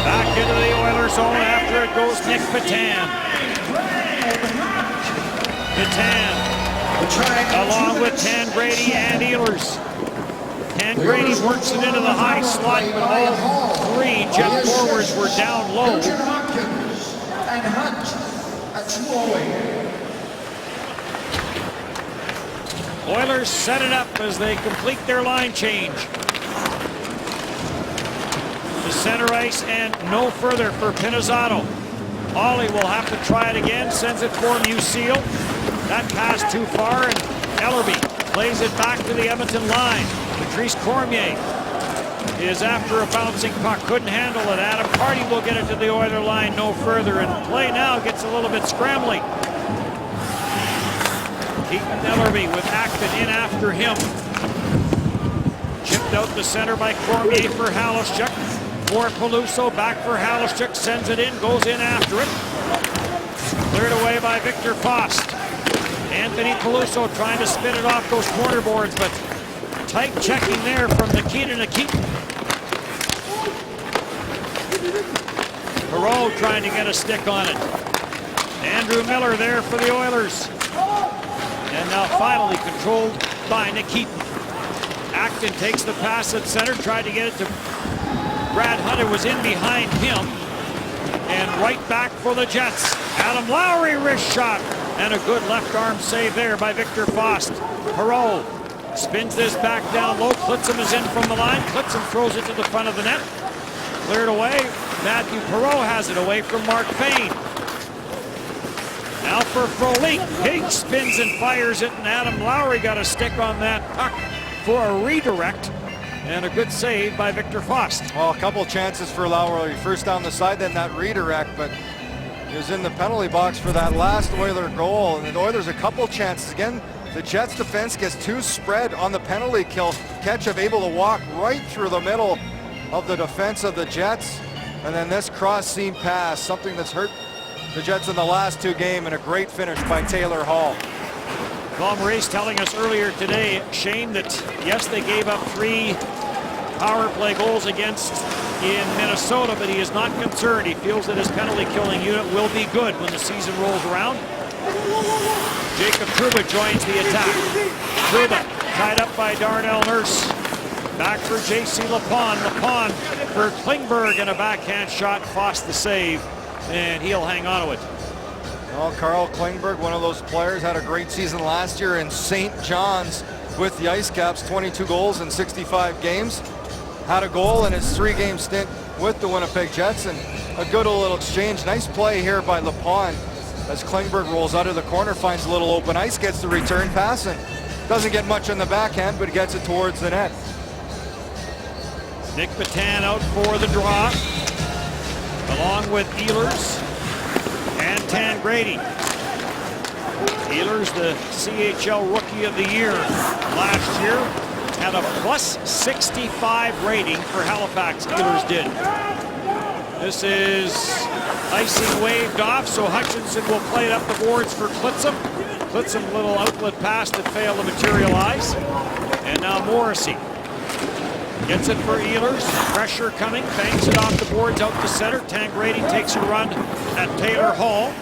Back into the Oilers zone. After it goes Nick Petan. Petan along with Tangradi and Ehlers. Tangradi works it into the high slot, but all 3 Jet forwards were down low. And Hunt at 2-0. Oilers set it up as they complete their line change. To center ice and no further for Pinizzotto. Ollie will have to try it again, sends it for Musil. That pass too far, and Ellerby plays it back to the Edmonton line. Patrice Cormier is after a bouncing puck, couldn't handle it. Adam Hardy will get it to the Oiler line no further, and play now gets a little bit scrambly. Keaton Ellerby with Acton in after him. Chipped out the center by Cormier for Halischuk. For Peluso, back for Halischuk, sends it in, goes in after it. Cleared away by Victor Fost. Anthony Peluso trying to spin it off those corner boards, but tight checking there from Nikita Nikitin. Perreault trying to get a stick on it. Andrew Miller there for the Oilers. And now finally controlled by Nikitin. Acton takes the pass at center, tried to get it to Brad Hunter, was in behind him. And right back for the Jets. Adam Lowry wrist shot. And a good left arm save there by Victor Fost. Perreault spins this back down low. Klitzum is in from the line. Klitzum throws it to the front of the net. Cleared away. Matthew Perreault has it away from Mark Fane. Now for Frolik. He spins and fires it, and Adam Lowry got a stick on that puck for a redirect. And a good save by Victor Fost. Well, a couple chances for Lowry. First down the side, then that redirect, but he was in the penalty box for that last Oiler goal. And the Oilers a couple chances. Again, the Jets defense gets 2 spread on the penalty kill. Ketchup able to walk right through the middle of the defense of the Jets. And then this cross seam pass, something that's hurt the Jets in the last 2 games, and a great finish by Taylor Hall. Paul Maurice telling us earlier today, Shane, that yes, they gave up 3 power play goals against in Minnesota, but he is not concerned. He feels that his penalty killing unit will be good when the season rolls around. Jacob Trouba joins the attack. Trouba tied up by Darnell Nurse. Back for J.C. Lepon. Lepon for Klingberg, and a backhand shot. Fost the save, and he'll hang on to it. Well, Carl Klingberg, one of those players, had a great season last year in St. John's with the Ice Caps, 22 goals in 65 games. Had a goal in his 3-game stint with the Winnipeg Jets, and a good little exchange. Nice play here by Lepon as Klingberg rolls out of the corner, finds a little open ice, gets the return pass, and doesn't get much on the backhand, but gets it towards the net. Nick Petan out for the draw, along with Ehlers and Tangradi. Ehlers, the CHL Rookie of the Year last year, had a +65 rating for Halifax. Ehlers did. This is icing waved off, so Hutchinson will play it up the boards for Klitzum. Klitzum, little outlet pass that failed to materialize. And now Morrissey gets it for Ehlers. Pressure coming, bangs it off the boards out to center. Tangradi takes a run at Taylor Hall.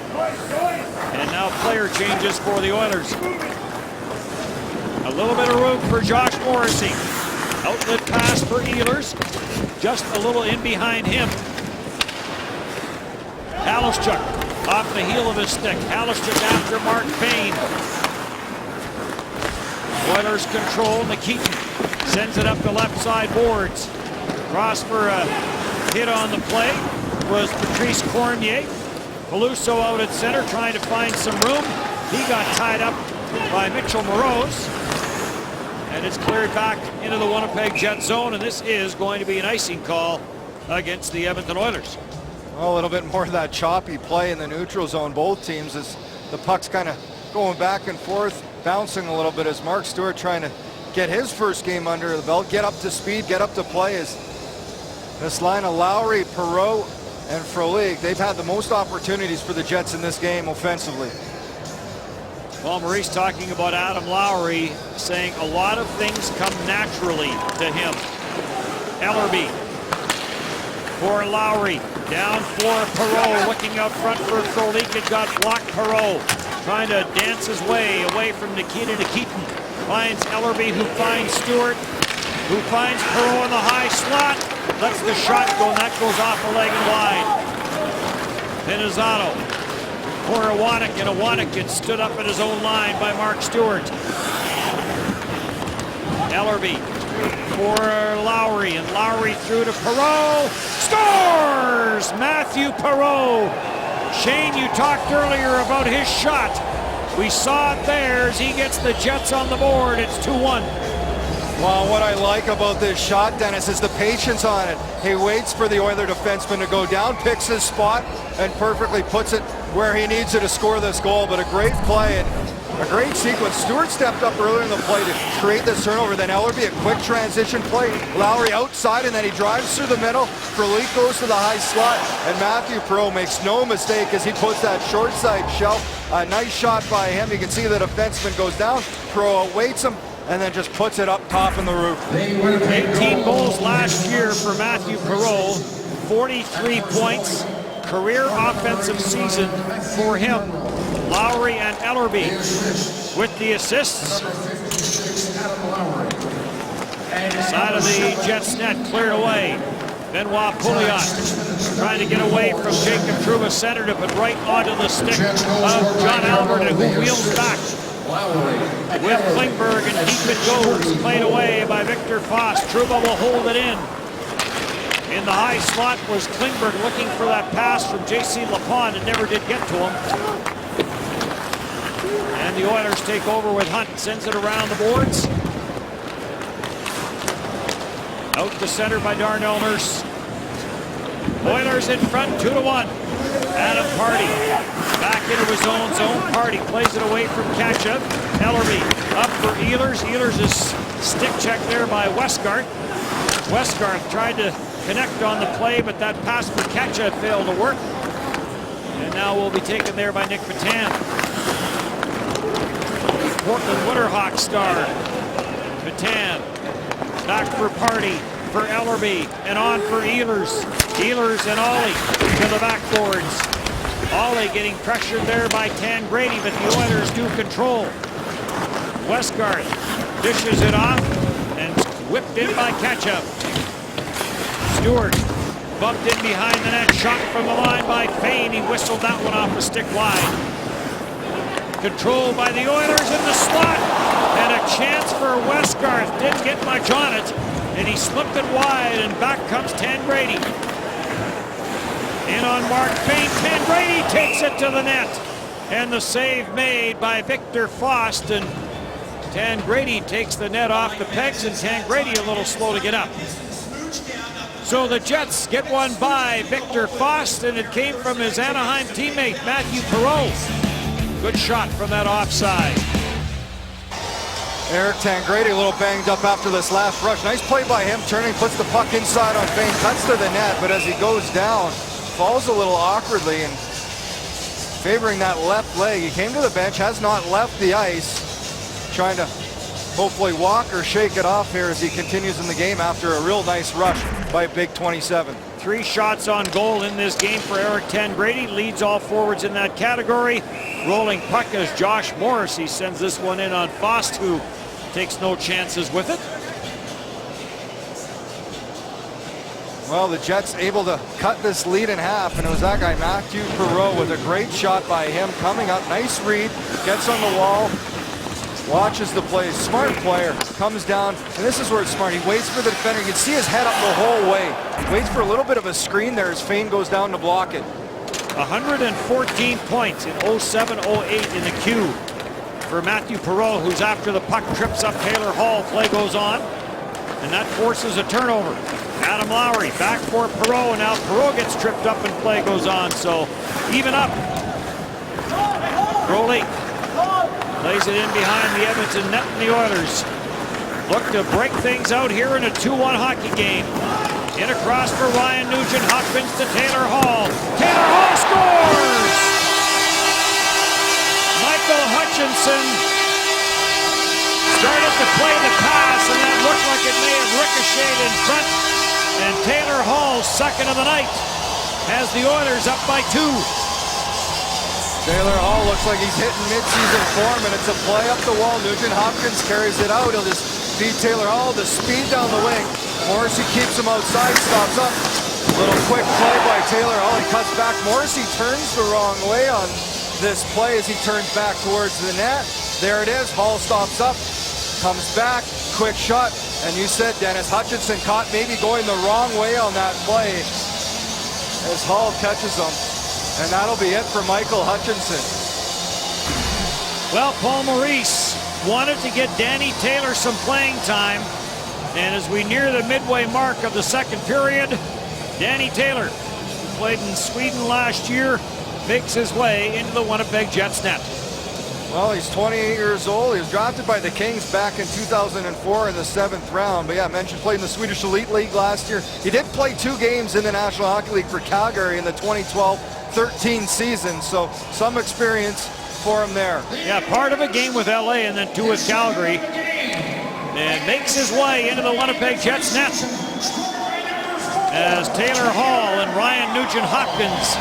And now player changes for the Oilers. A little bit of room for Josh Morrissey. Outlet pass for Ehlers. Just a little in behind him. Halischuk off the heel of his stick. Halischuk after Mark Fane. Oilers control. Nikitin sends it up the left side boards. Cross for a hit on the play was Patrice Cormier. Peluso out at center trying to find some room. He got tied up by Mitchell Moroz. And it's cleared back into the Winnipeg Jet zone, and this is going to be an icing call against the Edmonton Oilers. Well, a little bit more of that choppy play in the neutral zone. Both teams, as the puck's kind of going back and forth, bouncing a little bit as Mark Stewart trying to get his first game under the belt, get up to speed, get up to play. As this line of Lowry, Perreault, and Frolik, they've had the most opportunities for the Jets in this game offensively. Well, Maurice talking about Adam Lowry, saying a lot of things come naturally to him. Ellerby for Lowry, down for Perreault, looking out front for Frolik. It got blocked. Perreault trying to dance his way away from Nikita Nikitin. Finds Ellerby, who finds Stewart, who finds Perreault in the high slot. Lets the shot go, and that goes off a leg and wide. Pinizzotto for Iwanek, and Iwanek gets stood up at his own line by Mark Stewart. Ellerby for Lowry, and Lowry through to Perreault. Scores! Matthew Perreault. Shane, you talked earlier about his shot. We saw it there as he gets the Jets on the board. It's 2-1. Well, what I like about this shot, Dennis, is the patience on it. He waits for the Oiler defenseman to go down, picks his spot, and perfectly puts it where he needs it to score this goal. But a great play and a great sequence. Stewart stepped up earlier in the play to create this turnover. Then Ellerby, a quick transition play. Lowry outside, and then he drives through the middle. Frolik goes to the high slot, and Matthew Perreault makes no mistake as he puts that short side shelf. A nice shot by him. You can see the defenseman goes down. Perreault waits him, and then just puts it up top in the roof. 18 goals last year for Matthew Perreault, 43 points, career offensive season for him. Lowry and Ellerby with the assists. Side of the Jets net cleared away. Benoit Pouliot trying to get away from Jacob Trouba, centered it, but right onto the stick of John Albert, who wheels back with Klingberg, and deep it goes, played away by Victor Foss. Trouba will hold it in. In the high slot was Klingberg looking for that pass from J.C. Lapond and never did get to him. And the Oilers take over with Hunt, sends it around the boards. Out to center by Darnell Nurse. Oilers in front, 2-1. Adam Pardy back into his own zone. Pardy plays it away from Kachev. Ellerby up for Ehlers. Ehlers is stick checked there by Westgarth. Westgarth tried to connect on the play, but that pass for Kachev failed to work. And now will be taken there by Nick Petan. Portland Winterhawks star. Petan back for Pardy, for Ellerby, and on for Ehlers. Ehlers and Ollie to the backboards. Ollie getting pressured there by Tangradi, but the Oilers do control. Westgarth dishes it off and whipped in by Kachev. Stewart bumped in behind the net, shot from the line by Fayne. He whistled that one off the stick wide. Controlled by the Oilers in the slot, and a chance for Westgarth. Didn't get much on it, and he slipped it wide, and back comes Tangradi. In on Mark Fayne. Tangradi takes it to the net, and the save made by Victor Foss. And Tangradi takes the net off the pegs, and Tangradi a little slow to get up. So the Jets get one by Victor Foss, and it came from his Anaheim teammate Matthew Perreault. Good shot from that offside. Eric Tangradi a little banged up after this last rush. Nice play by him, turning, puts the puck inside on Fayne, cuts to the net, but as he goes down, falls a little awkwardly and favoring that left leg. He came to the bench, has not left the ice, trying to hopefully walk or shake it off here as he continues in the game after a real nice rush by Big 27. 3 shots on goal in this game for Eric Tangradi. Leads all forwards in that category. Rolling puck as Josh Morris. He sends this one in on Foss, who takes no chances with it. Well, the Jets able to cut this lead in half, and it was that guy Matthew Perreault with a great shot by him coming up. Nice read, gets on the wall, watches the play. Smart player, comes down, and this is where it's smart. He waits for the defender. You can see his head up the whole way. Waits for a little bit of a screen there as Fayne goes down to block it. 114 points in 07-08 in the Q for Matthew Perreault, who's after the puck, trips up Taylor Hall. Play goes on, and that forces a turnover. Adam Lowry back for Perreault, and now Perreault gets tripped up and play goes on. So even up. Crowley plays it in behind the Edmonton net, and the Oilers look to break things out here in a 2-1 hockey game. In across for Ryan Nugent Hopkins to Taylor Hall. Taylor Hall scores! Michael Hutchinson started to play the pass, and that looked like it may have ricocheted in front. And Taylor Hall's second of the night has the Oilers up by 2. Taylor Hall looks like he's hitting mid-season form, and it's a play up the wall. Nugent Hopkins carries it out. He'll just feed Taylor Hall the speed down the wing. Morrissey keeps him outside, stops up. Little quick play by Taylor Hall. He cuts back. Morrissey turns the wrong way on this play as he turns back towards the net. There it is. Hall stops up, comes back, quick shot. And you said, Dennis, Hutchinson caught maybe going the wrong way on that play as Hall catches him. And that'll be it for Michael Hutchinson. Well, Paul Maurice wanted to get Danny Taylor some playing time. And as we near the midway mark of the second period, Danny Taylor, who played in Sweden last year, makes his way into the Winnipeg Jets net. Well, he's 28 years old. He was drafted by the Kings back in 2004 in the 7th round. But yeah, I mentioned played in the Swedish Elite League last year. He did play 2 games in the National Hockey League for Calgary in the 2012-13 season. So some experience for him there. Yeah, part of a game with LA and then 2 with Calgary. And makes his way into the Winnipeg Jets net as Taylor Hall and Ryan Nugent Hopkins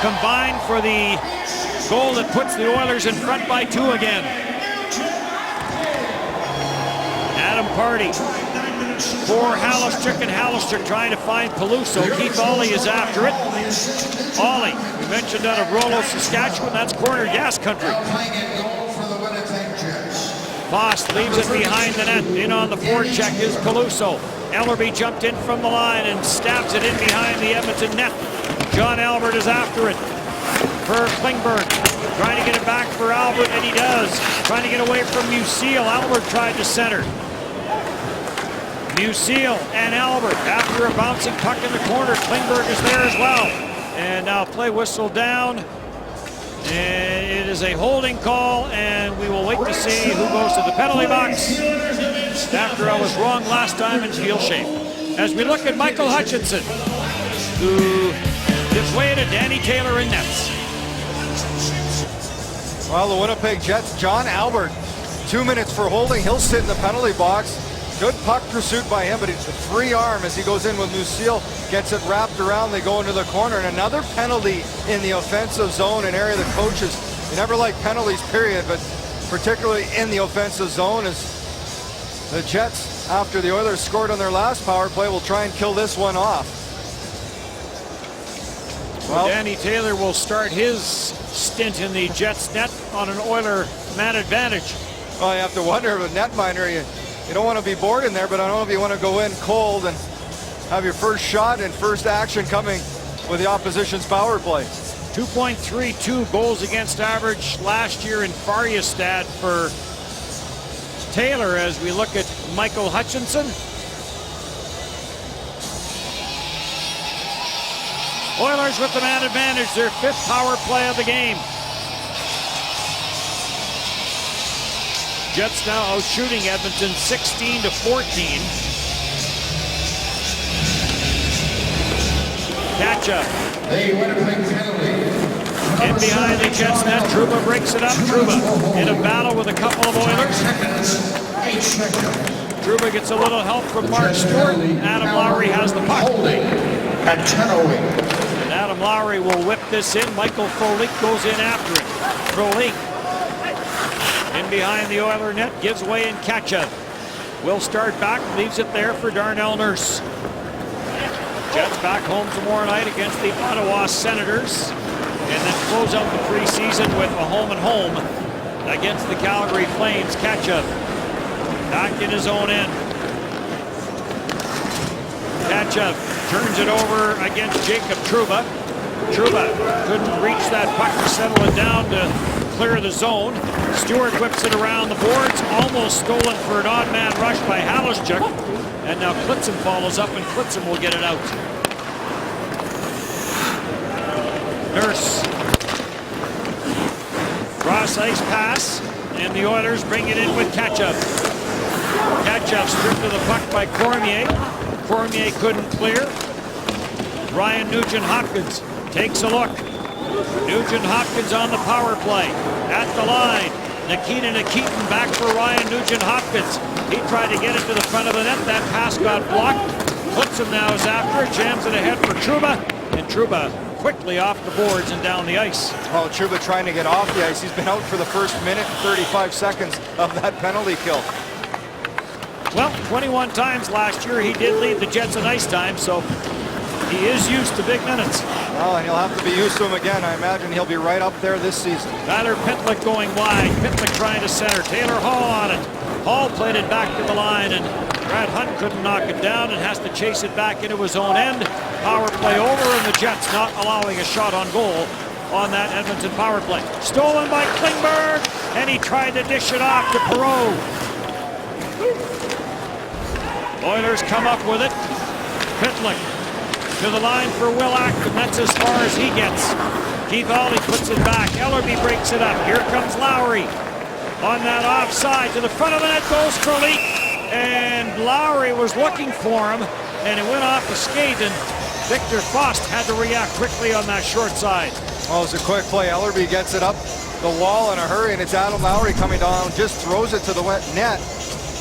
combine for the goal that puts the Oilers in front by 2 again. Adam Pardy for Halistrick, and Halistrick trying to find Peluso. Keith Ollie is after it. Ollie, we mentioned out of Rollo, Saskatchewan. That's corner gas country. Voss leaves it behind the net. In on the forecheck is Peluso. Ellerby jumped in from the line and stabs it in behind the Edmonton net. John Albert is after it for Klingberg. Trying to get it back for Albert, and he does. Trying to get away from Musil. Albert tried to center. Musil and Albert after a bouncing puck in the corner. Klingberg is there as well. And now play whistle down. And it is a holding call, and we will wait to see who goes to the penalty box after I was wrong last time in heel shape. As we look at Michael Hutchinson, who gives way to Danny Taylor in nets. Well, the Winnipeg Jets, John Albert, 2 minutes for holding. He'll sit in the penalty box. Good puck pursuit by him, but it's a free arm as he goes in with Musil. Gets it wrapped around, they go into the corner. And another penalty in the offensive zone, an area the coaches, you never like penalties, period, but particularly in the offensive zone, as the Jets, after the Oilers scored on their last power play, will try and kill this one off. Well, Danny Taylor will start his stint in the Jets net on an Oiler man advantage. Well, you have to wonder if a netminder, you don't want to be bored in there, but I don't know if you want to go in cold and have your first shot and first action coming with the opposition's power play. 2.32 goals against average last year in Farjestad for Taylor as we look at Michael Hutchinson. Oilers with the man advantage, their 5th power play of the game. Jets now out shooting Edmonton 16-14. Catch up. In behind the Jets net, Trouba breaks it up. Trouba in a battle with a couple of Oilers. Trouba gets a little help from Mark Stewart. Adam Lowry has the puck. And Adam Lowry will whip this in. Michael Frolik goes in after it. Frolik in behind the Oiler net, gives way in Kachev. Will start back, leaves it there for Darnell Nurse. Jets back home tomorrow night against the Ottawa Senators, and then close out the preseason with a home-and-home against the Calgary Flames. Kachev back in his own end. Kachev turns it over against Jacob Trouba. Trouba couldn't reach that puck to settle it down to clear the zone. Stewart whips it around the boards, almost stolen for an odd man rush by Haluschuk. And now Klitzen follows up, and Klitzen will get it out. Nurse. Cross ice pass, and the Oilers bring it in with Ketchup. Ketchup stripped of the puck by Cormier. Cormier couldn't clear. Ryan Nugent-Hopkins takes a look. Nugent-Hopkins on the power play. At the line. Nikita Nikitin back for Ryan Nugent-Hopkins. He tried to get it to the front of the net. That pass got blocked. Klitzen now is after it. Jams it ahead for Trouba. And Trouba quickly off the boards and down the ice. Oh, Trouba trying to get off the ice. He's been out for the first minute and 35 seconds of that penalty kill. Well, 21 times last year he did lead the Jets in ice time, so he is used to big minutes. Well, and he'll have to be used to him again. I imagine he'll be right up there this season. Tyler Pitlick going wide. Pitlick trying to center. Taylor Hall on it. Hall played it back to the line, and Brad Hunt couldn't knock it down and has to chase it back into his own end. Power play over, and the Jets not allowing a shot on goal on that Edmonton power play. Stolen by Klingberg, and he tried to dish it off to Perreault. Oilers come up with it. Pitlick to the line for Willack, and that's as far as he gets. Keith Ollie puts it back. Ellerby breaks it up. Here comes Lowry on that offside. To the front of the net goes Frolik, and Lowry was looking for him, and it went off the skate, and Victor Fost had to react quickly on that short side. Oh, it's a quick play. Ellerby gets it up the wall in a hurry, and it's Adam Lowry coming down, just throws it to the wet net.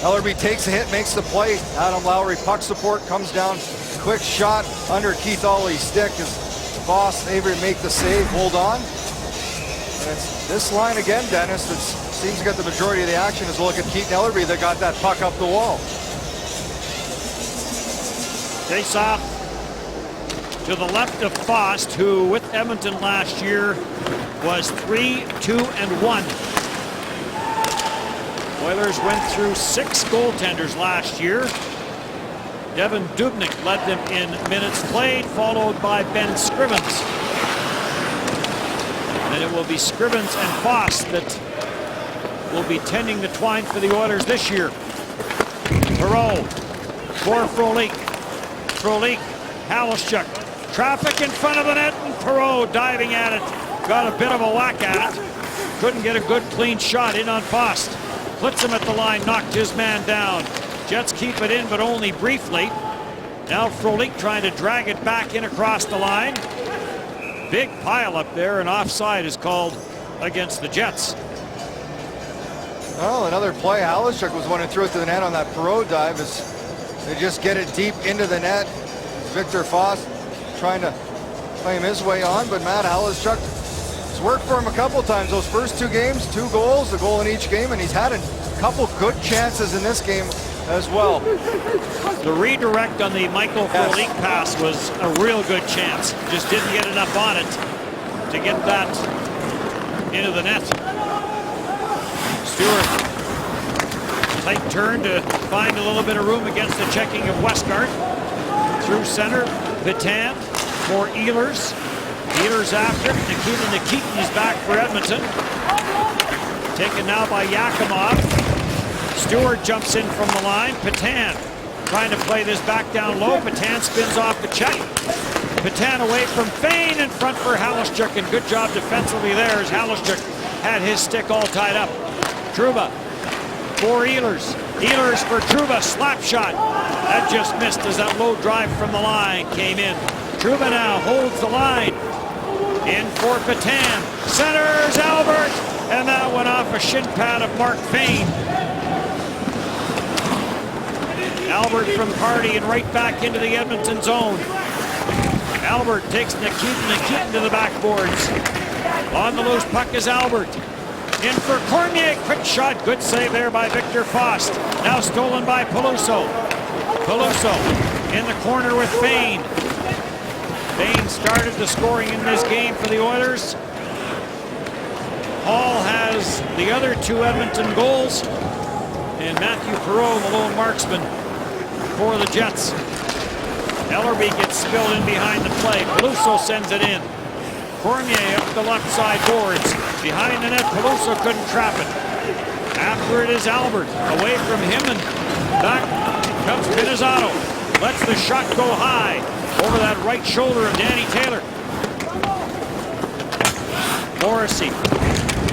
Ellerby takes a hit, makes the play. Adam Lowry puck support, comes down. Quick shot under Keith Ollie's stick as Voss able to make the save, hold on. And it's this line again, Dennis, that seems to get the majority of the action. As we look at Keith Ellerby that got that puck up the wall. Face off to the left of Fost, who with Edmonton last year was 3-2-1. Oilers went through 6 goaltenders last year. Devin Dubnyk led them in minutes played, followed by Ben Scrivens. And it will be Scrivens and Fost that will be tending the twine for the Oilers this year. Perreault for Frolik. Frolik, Haluschuk. Traffic in front of the net, and Perreault diving at it. Got a bit of a whack at it. Couldn't get a good clean shot in on Fost. Klitzen at the line, knocked his man down. Jets keep it in, but only briefly. Now Frolik trying to drag it back in across the line. Big pile up there, and offside is called against the Jets. Oh, another play. Haluschuk was one who threw it to the net on that Perreault dive. As they just get it deep into the net. Victor Fost trying to claim his way on, but Matt Haluschuk, it's worked for him a couple times. Those first 2 games, 2 goals, a goal in each game, and he's had a couple good chances in this game as well. The redirect on the Michael Frolik pass was a real good chance. Just didn't get enough on it to get that into the net. Stewart, tight turn to find a little bit of room against the checking of Westgard. Through center, Petan for Ehlers. Ehlers after it. Nikita Nikitin is back for Edmonton. Taken now by Yakimov. Stewart jumps in from the line. Petan trying to play this back down low. Petan spins off the check. Petan away from Fane, in front for Haluschuk, and good job defensively there as Haluschuk had his stick all tied up. Trouba for Ehlers. Ehlers for Trouba, slap shot. That just missed as that low drive from the line came in. Trouba now holds the line. In for Petan. Centers Albert, and that went off a shin pad of Mark Fane. Albert from Hardy and right back into the Edmonton zone. Albert takes Nikitin to the backboards. On the loose puck is Albert. In for Cormier, quick shot, good save there by Victor Fost. Now stolen by Peluso. Peluso in the corner with Fane. Fane started the scoring in this game for the Oilers. Hall has the other 2 Edmonton goals. And Matthew Perreault, the lone marksman for the Jets. Ellerby gets spilled in behind the play. Peluso sends it in. Cormier up the left side boards. Behind the net, Peluso couldn't trap it. After it is Albert. Away from him and back comes Pinizzotto. Lets the shot go high over that right shoulder of Danny Taylor. Morrissey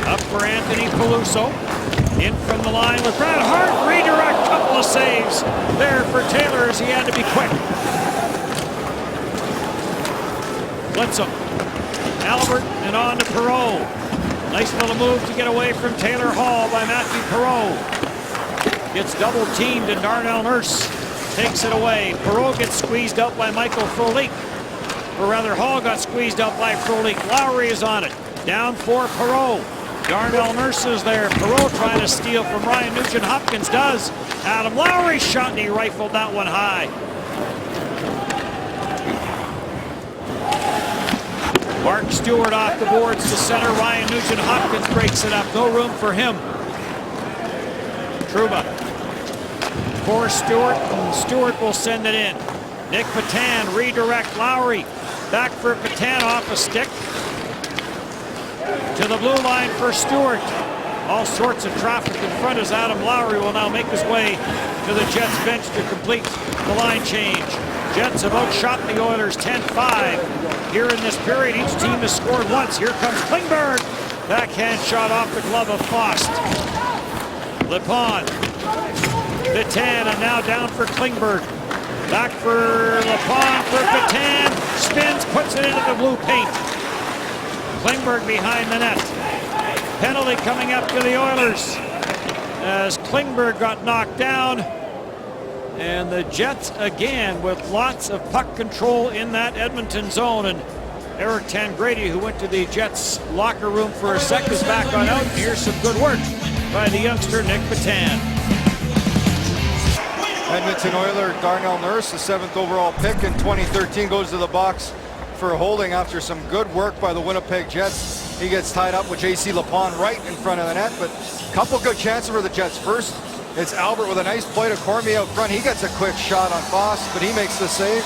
up for Anthony Peluso. In from the line with Brad Hart. Redirect, couple of saves there for Taylor as he had to be quick. Bledsoe. Albert and on to Perreault. Nice little move to get away from Taylor Hall by Matthew Perreault. Gets double teamed and Darnell Nurse takes it away. Perreault gets squeezed out by Michael Frolik. Or rather, Hall got squeezed out by Frolik. Lowry is on it. Down for Perreault. Darnell Nurse is there. Perreault trying to steal from Ryan Nugent-Hopkins does. Adam Lowry shot and he rifled that one high. Mark Stewart off the boards to center. Ryan Nugent-Hopkins breaks it up. No room for him. Trouba for Stewart, and Stewart will send it in. Nick Petan redirect Lowry. Back for Petan off a stick. To the blue line for Stewart. All sorts of traffic in front as Adam Lowry will now make his way to the Jets bench to complete the line change. Jets have outshot the Oilers 10-5. Here in this period, each team has scored once. Here comes Klingberg. Backhand shot off the glove of Fost. Lepon. Petan and now down for Klingberg. Back for Lepon for Petan. Spins, puts it into the blue paint. Klingberg behind the net. Penalty coming up to the Oilers as Klingberg got knocked down. And the Jets again with lots of puck control in that Edmonton zone. And Eric Tangradi, who went to the Jets locker room for a sec, is back on out. Here's some good work by the youngster Nick Petan. Edmonton Oiler Darnell Nurse, the 7th overall pick in 2013, goes to the box for holding after some good work by the Winnipeg Jets. He gets tied up with J.C. Lepon right in front of the net, but a couple good chances for the Jets. First, it's Albert with a nice play to Cormier out front. He gets a quick shot on Foss, but he makes the save.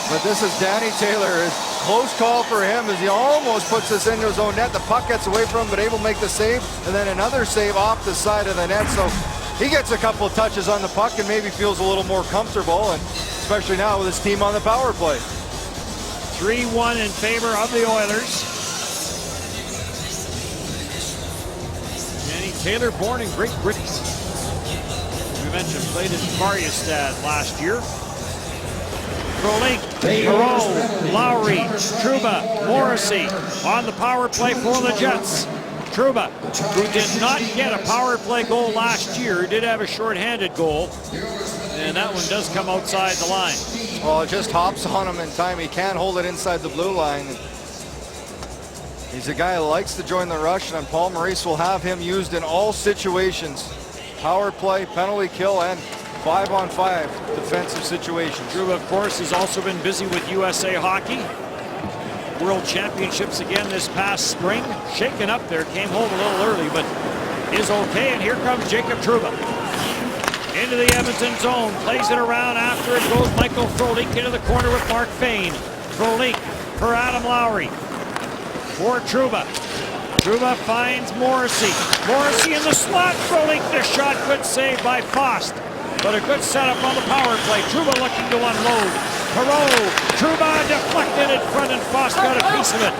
But this is Danny Taylor. Close call for him as he almost puts this into his own net. The puck gets away from him, but able to make the save. And then another save off the side of the net. So he gets a couple of touches on the puck and maybe feels a little more comfortable, and especially now with his team on the power play. 3-1 in favor of the Oilers. Danny Taylor, born in Great Britain. We mentioned played in Mariestad last year. Frolik, Perreault, Lowry, Trouba, Morrissey on the power play for the Jets. Trouba, who did not get a power play goal last year, did have a shorthanded goal, and that one does come outside the line. Well, it just hops on him in time. He can't hold it inside the blue line. He's a guy who likes to join the rush, and Paul Maurice will have him used in all situations. Power play, penalty kill, and 5-on-5 defensive situations. Trouba, of course, has also been busy with USA Hockey. World Championships again this past spring. Shaken up there, came home a little early, but is okay. And here comes Jacob Trouba. Into the Edmonton zone, plays it around. After it goes Michael Frolik into the corner with Mark Fane. Frolik for Adam Lowry. For Trouba. Trouba finds Morrissey. Morrissey in the slot. Frolik the shot. Good save by Fost. But a good setup on the power play. Trouba looking to unload. Perreault. Trouba deflected in front and Fost got a piece of it.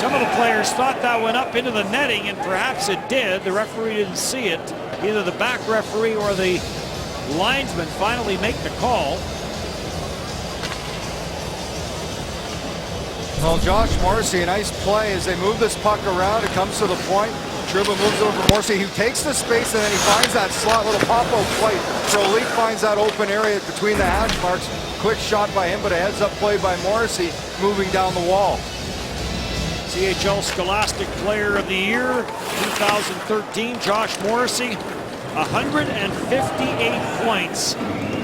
Some of the players thought that went up into the netting, and perhaps it did. The referee didn't see it. Either the back referee or the linesman finally make the call. Well, Josh Morrissey, a nice play as they move this puck around. It comes to the point. Trouba moves over to Morrissey, who takes the space, and then he finds that slot, little pop-out play. Frolik finds that open area between the hash marks. Quick shot by him, but a heads-up play by Morrissey moving down the wall. CHL Scholastic Player of the Year 2013, Josh Morrissey, 158 points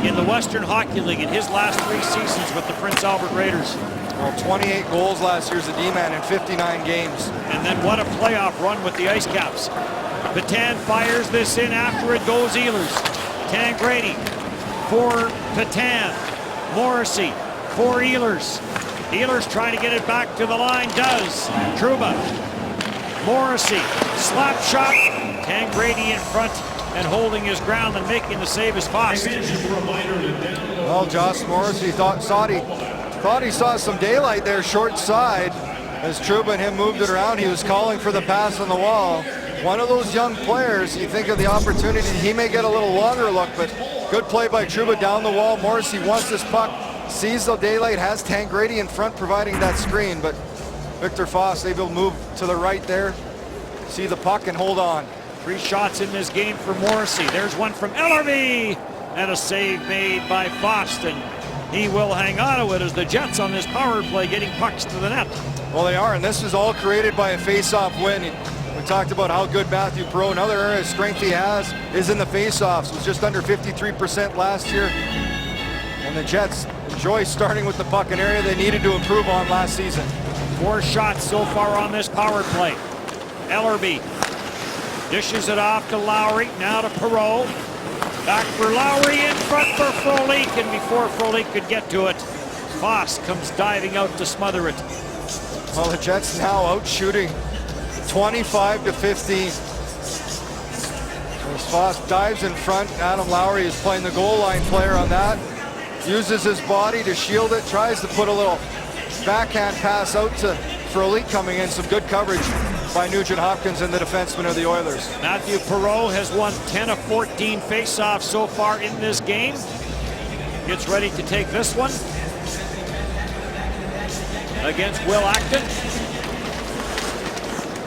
in the Western Hockey League in his last 3 seasons with the Prince Albert Raiders. Well, 28 goals last year as a D-man in 59 games. And then what a playoff run with the Ice Caps. Petan fires this in. After it goes Ehlers. Tangradi for Petan. Morrissey for Ehlers. Ehlers trying to get it back to the line. Does. Trouba Morrissey, slap shot. Tangradi in front and holding his ground and making the save is Fost. Well, Josh Morrissey thought he saw some daylight there short side. As Trouba and him moved it around, he was calling for the pass on the wall. One of those young players, you think of the opportunity, he may get a little longer look, but good play by Trouba down the wall. Morrissey wants this puck, sees the daylight, has Tangradi in front providing that screen, but Victor Fost able to move to the right there, see the puck and hold on. 3 shots in this game for Morrissey. There's one from Ellerby and a save made by Fost, and he will hang on to it as the Jets on this power play getting pucks to the net. Well, they are, and this was all created by a face-off win. We talked about how good Matthew Perreault, another area of strength he has, is in the face-offs. Was just under 53% last year. And the Jets enjoy starting with the puck, an area they needed to improve on last season. 4 shots so far on this power play. Ellerby dishes it off to Lowry, now to Perreault. Back for Lowry, in front for Frolik, and before Frolik could get to it, Fost comes diving out to smother it. Well, the Jets now out shooting 25-15. As Fost dives in front, Adam Lowry is playing the goal line player on that. Uses his body to shield it, tries to put a little backhand pass out to Frolik coming in. Some good coverage by Nugent Hopkins and the defenseman of the Oilers. Matthew Perreault has won 10 of 14 face-offs so far in this game. Gets ready to take this one against Will Acton.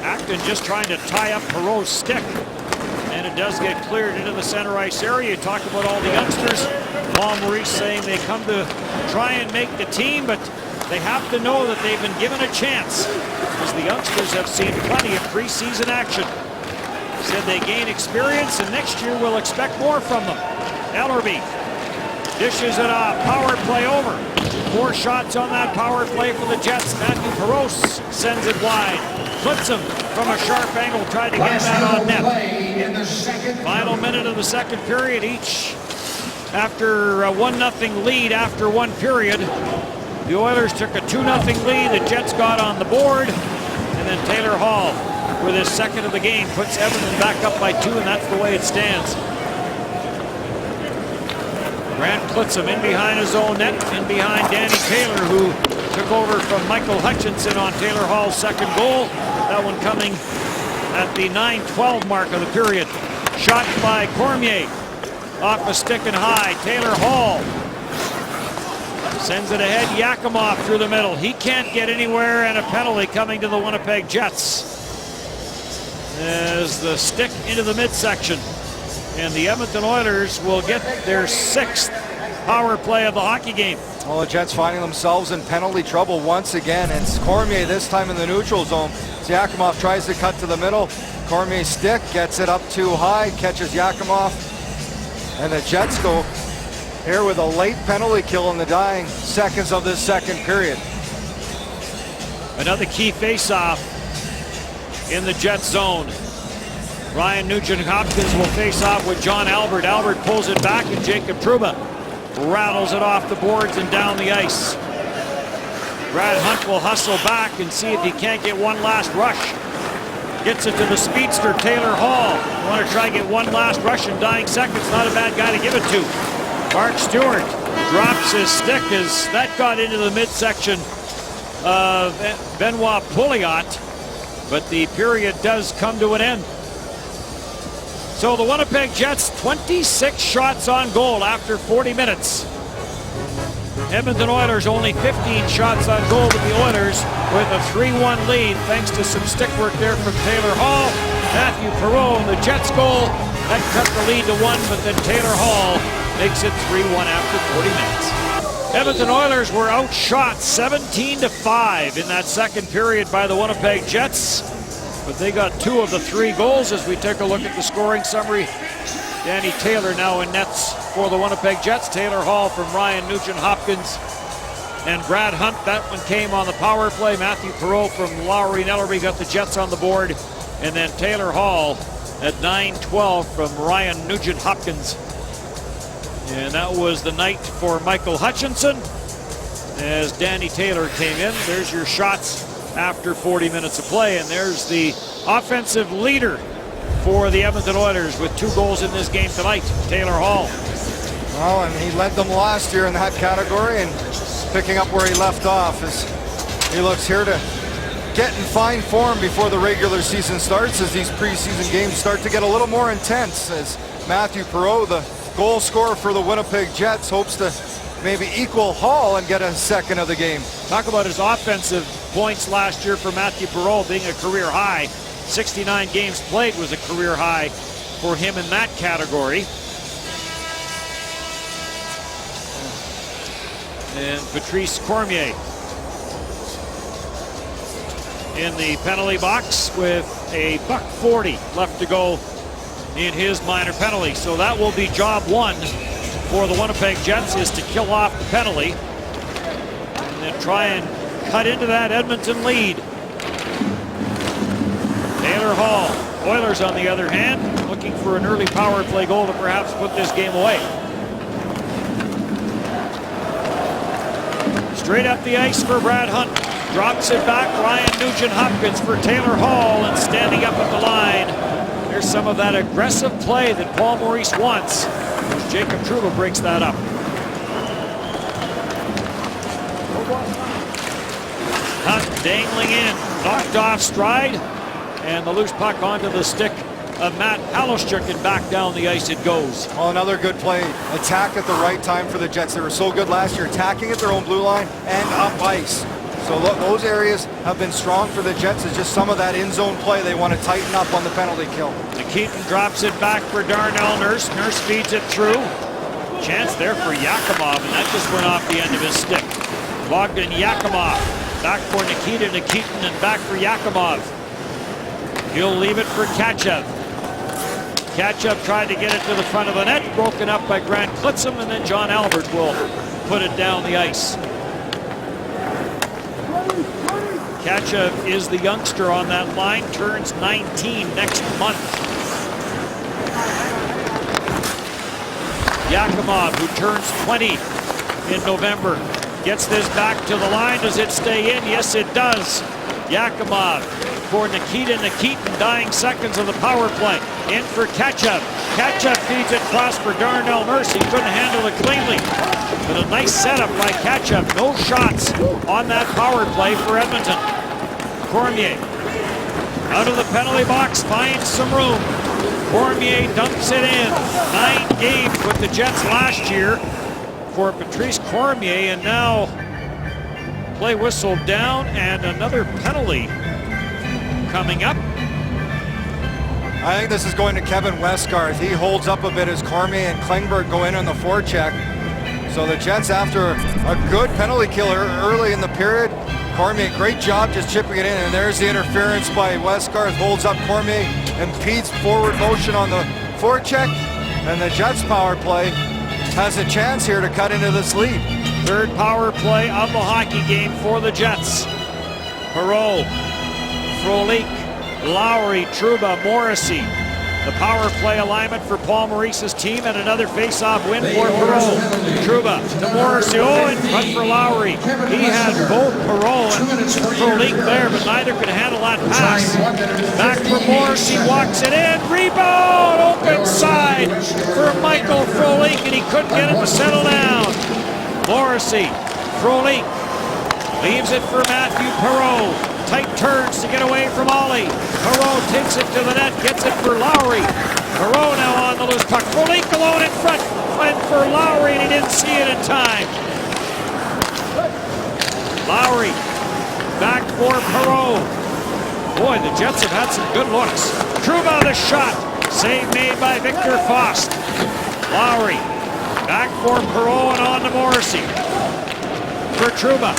Acton just trying to tie up Perreault's stick, and it does get cleared into the center ice area. You talk about all the youngsters. Paul Maurice saying they come to try and make the team, but they have to know that they've been given a chance, because the youngsters have seen plenty of preseason action. Said they gain experience, and next year we'll expect more from them. Ellerby dishes it off, power play over. 4 shots on that power play for the Jets. Matthew Perreault sends it wide. Flips him from a sharp angle, tried to get that on net. Final minute of the second period, each after a 1-0 lead after 1 period. The Oilers took a 2-0 lead. The Jets got on the board, and then Taylor Hall, with his second of the game, puts Edmonton back up by 2, and that's the way it stands. Grant Klitzum in behind his own net, in behind Danny Taylor, who took over from Michael Hutchinson on Taylor Hall's second goal. That one coming at the 9:12 mark of the period. Shot by Cormier off a stick and high. Taylor Hall sends it ahead. Yakimov through the middle. He can't get anywhere, and a penalty coming to the Winnipeg Jets as the stick into the midsection. And the Edmonton Oilers will get their 6th power play of the hockey game. Well, the Jets finding themselves in penalty trouble once again. It's Cormier this time in the neutral zone. Yakimov tries to cut to the middle. Cormier's stick gets it up too high, catches Yakimov. And the Jets go here with a late penalty kill in the dying seconds of this second period. Another key face-off in the Jet zone. Ryan Nugent-Hopkins will face off with John Albert. Albert pulls it back, and Jacob Trouba rattles it off the boards and down the ice. Brad Hunt will hustle back and see if he can't get one last rush. Gets it to the speedster, Taylor Hall. Want to try and get one last rush in dying seconds. Not a bad guy to give it to. Mark Stewart drops his stick as that got into the midsection of Benoit Pouliot, but the period does come to an end. So the Winnipeg Jets, 26 shots on goal after 40 minutes. Edmonton Oilers only 15 shots on goal, but the Oilers with a 3-1 lead thanks to some stick work there from Taylor Hall. Matthew Perreault, the Jets goal, that cut the lead to 1, but then Taylor Hall makes it 3-1 after 40 minutes. Edmonton Oilers were outshot 17-5 in that second period by the Winnipeg Jets. But they got 2 of the 3 goals as we take a look at the scoring summary. Danny Taylor now in nets for the Winnipeg Jets. Taylor Hall from Ryan Nugent-Hopkins and Brad Hunt. That one came on the power play. Matthew Perreault from Lowry and Ellerby got the Jets on the board. And then Taylor Hall at 9-12 from Ryan Nugent-Hopkins. And that was the night for Michael Hutchinson as Danny Taylor came in. There's your shots after 40 minutes of play, and there's the offensive leader for the Edmonton Oilers with 2 goals in this game tonight, Taylor Hall. Well, and he led them last year in that category, and picking up where he left off as he looks here to get in fine form before the regular season starts, as these preseason games start to get a little more intense, as Matthew Perreault, the goal scorer for the Winnipeg Jets, hopes to maybe equal Hall and get a second of the game. Talk about his offensive points last year for Matthew Perreault being a career high. 69 games played was a career high for him in that category. And Patrice Cormier in the penalty box with a .40 left to go in his minor penalty. So that will be job 1 for the Winnipeg Jets, is to kill off the penalty and then try and cut into that Edmonton lead. Taylor Hall. Oilers, on the other hand, looking for an early power play goal to perhaps put this game away. Straight up the ice for Brad Hunt. Drops it back. Ryan Nugent-Hopkins for Taylor Hall, and standing up at the line. There's some of that aggressive play that Paul Maurice wants. As Jacob Trouba breaks that up. Hunt dangling in. Knocked off stride. And the loose puck onto the stick of Matt Hallostruk, and back down the ice it goes. Well, another good play. Attack at the right time for the Jets. They were so good last year, attacking at their own blue line and up ice. So those areas have been strong for the Jets. It's just some of that in-zone play they want to tighten up on the penalty kill. Keaton drops it back for Darnell Nurse. Nurse feeds it through. Chance there for Yakimov, and that just went off the end of his stick. Bogdan Yakimov back for Nikita Nikitin, and back for Yakimov. He'll leave it for Kachev. Kachev tried to get it to the front of the net, broken up by Grant Klitzum, and then John Albert will put it down the ice. Kachev is the youngster on that line, turns 19 next month. Yakimov, who turns 20 in November, gets this back to the line. Does it stay in? Yes, it does. Yakimov for Nikita Nikitin, dying seconds of the power play. In for Kachev. Kachev feeds it across for Darnell Nurse. He couldn't handle it cleanly. But a nice setup by Kachev. No shots on that power play for Edmonton. Cormier out of the penalty box, finds some room. Cormier dumps it in. 9 games with the Jets last year for Patrice Cormier, and now play whistle down and another penalty coming up. I think this is going to Kevin Westgarth. He holds up a bit as Cormier and Klingberg go in on the forecheck. So the Jets, after a good penalty killer early in the period, Cormier, great job just chipping it in, and there's the interference by Westgarth. Holds up Cormier, impedes forward motion on the forecheck, and the Jets power play has a chance here to cut into this lead. Third power play of the hockey game for the Jets. Perreault, Frolik, Lowry, Trouba, Morrissey. The power play alignment for Paul Maurice's team, and another face-off win for Perreault. Trouba to Morrissey. Oh, in front for Lowry. He had both Perreault and Frolik there, but neither could handle that pass. Back for Morrissey, walks it in. Rebound, open side for Michael Frolik, and he couldn't get it to settle down. Morrissey, Frolik leaves it for Matthew Perreault. Tight turns to get away from Ollie. Perreault takes it to the net, gets it for Lowry. Perreault now on the loose puck. Frolik alone in front. Went for Lowry, and he didn't see it in time. Lowry back for Perreault. Boy, the Jets have had some good looks. Trouba the shot. Save made by Victor Faust. Lowry back for Perreault and on to Morrissey. For Trouba.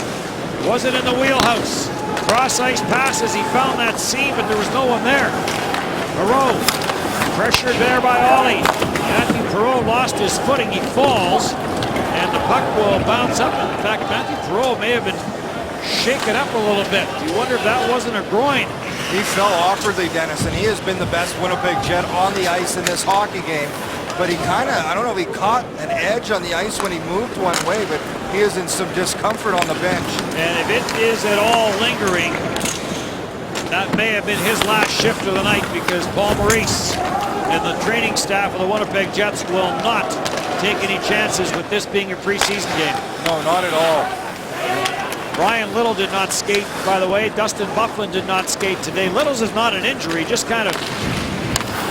Wasn't in the wheelhouse. Cross-ice passes, he found that seam, but there was no one there. Perreault, pressured there by Ollie. Matthew Perreault lost his footing, he falls, and the puck will bounce up. In fact, Matthew Perreault may have been shaken up a little bit. You wonder if that wasn't a groin. He fell awkwardly, Dennis, and he has been the best Winnipeg Jet on the ice in this hockey game. But he kind of, I don't know if he caught an edge on the ice when he moved one way, but he is in some discomfort on the bench. And if it is at all lingering, That may have been his last shift of the night because Paul Maurice and the training staff of the Winnipeg Jets will not take any chances with this being a preseason game. No, not at all. Brian Little did not skate, by the way. Dustin Byfuglien did not skate today. Little's is not an injury, just kind of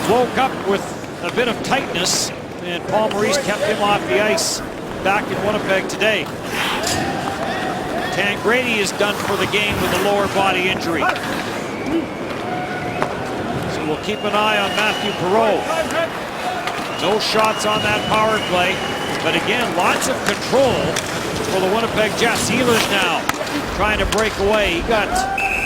woke up with a bit of tightness, and Paul Maurice kept him off the ice back in Winnipeg today. Tangradi is done for the game with a lower body injury. So we'll keep an eye on Matthew Perreault. No shots on that power play, but again, lots of control for the Winnipeg Jets. Ehlers now trying to break away. He got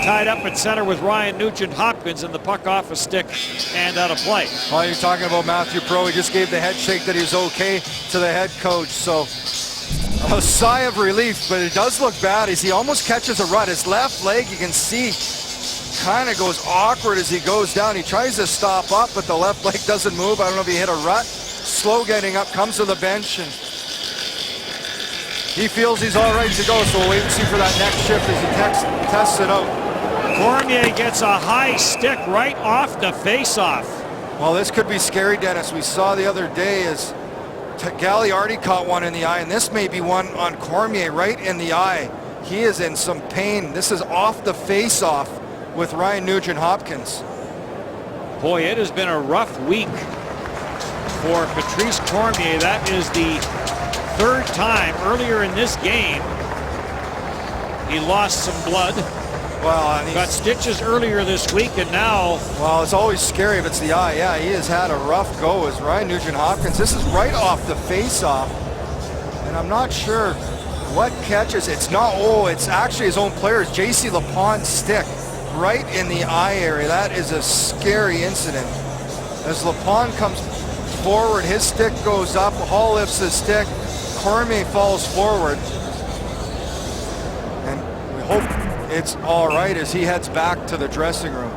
tied up at center with Ryan Nugent-Hopkins, and the puck off a stick and out of play. Well, you're talking about Matthew Perreault. He just gave the head shake that he's okay to the head coach. So a sigh of relief, but it does look bad as he almost catches a rut. His left leg, you can see, kind of goes awkward as he goes down. He tries to stop up, but the left leg doesn't move. I don't know if he hit a rut. Slow getting up, comes to the bench, and he feels he's all right to go. So we'll wait and see for that next shift as he tests it out. Cormier gets a high stick right off the face-off. Well, this could be scary, Dennis. We saw the other day as Gagliardi caught one in the eye, and this may be one on Cormier right in the eye. He is in some pain. This is off the face-off with Ryan Nugent-Hopkins. Boy, it has been a rough week for Patrice Cormier. That is the third time earlier in this game he lost some blood. Well, and got stitches earlier this week, and now... Well, it's always scary if it's the eye. Yeah, he has had a rough go as Ryan Nugent-Hopkins. This is right off the face-off, and I'm not sure what catches. It's not, it's actually his own player's J.C. Lapond's stick right in the eye area. That is a scary incident. As Lapond comes forward, his stick goes up, Hall lifts his stick, Cormier falls forward, and we hope it's all right as he heads back to the dressing room.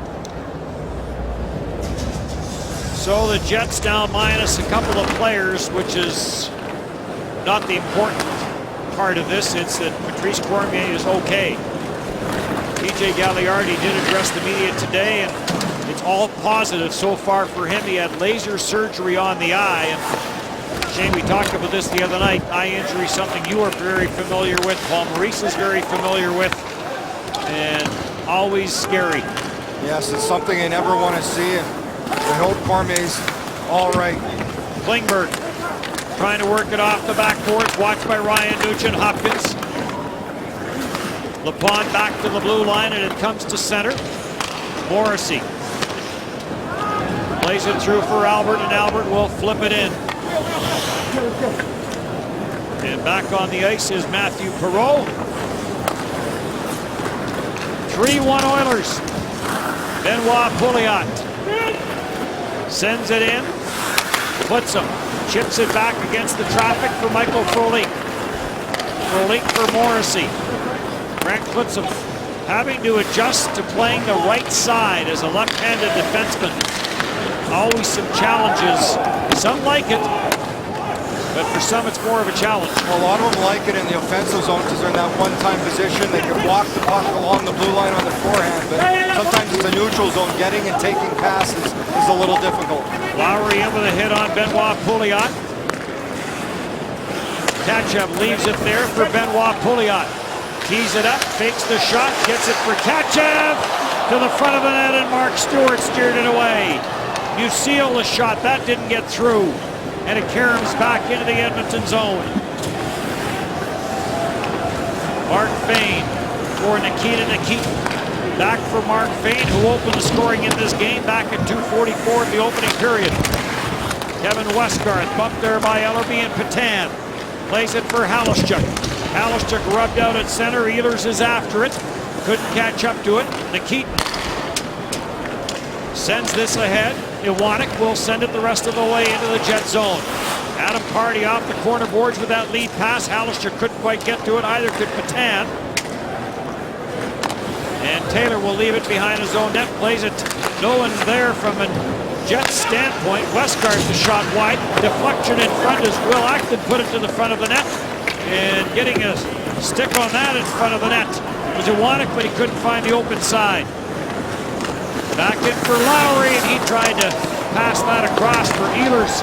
So the Jets now minus a couple of players, which is not the important part of this. It's that Patrice Cormier is okay. PJ Gagliardi did address the media today, and it's all positive so far for him. He had laser surgery on the eye, and Shane, we talked about this the other night. Eye injury, something you are very familiar with. Paul Maurice is very familiar with. And always scary. Yes, it's something you never want to see, and we hope Cormier's all right. Klingberg trying to work it off the backboards, watched by Ryan Nugent-Hopkins. Lapond back to the blue line, and it comes to center. Morrissey plays it through for Albert, and Albert will flip it in. And back on the ice is Matthew Perreault. 3-1 Oilers. Benoit Pouliot sends it in, puts him, chips it back against the traffic for Michael Frolik. Frolik for Morrissey. Brent Klutzum having to adjust to playing the right side as a left-handed defenseman. Always some challenges. Some like it, but for some it's more of a challenge. Well, a lot of them like it in the offensive zone because they're in that one-time position. They can block the puck along the blue line on the forehand, but sometimes it's a neutral zone. Getting and taking passes is a little difficult. Lowry in with a hit on Benoit Pouliot. Kachev leaves it there for Benoit Pouliot. Tees it up, fakes the shot, gets it for Kachev to the front of the net, and Mark Stewart steered it away. You seal the shot, that didn't get through, and it caroms back into the Edmonton zone. Mark Fayne for Nikita Nikitin. Back for Mark Fayne, who opened the scoring in this game back at 2:44 in the opening period. Kevin Westgarth bumped there by Ellerby and Patan. Plays it for Halischuk. Halischuk rubbed out at center. Ehlers is after it. Couldn't catch up to it. Nikitin sends this ahead. Iwanek will send it the rest of the way into the Jet zone. Adam Pardy off the corner boards with that lead pass. Halischuk couldn't quite get to it. Either could Patan. And Taylor will leave it behind his own net. Plays it. No one there from a Jets standpoint. Westgarth the shot wide. Deflection in front as Will Acton put it to the front of the net. And getting a stick on that in front of the net was Iwanek, but he couldn't find the open side. Back in for Lowry, and he tried to pass that across for Ehlers.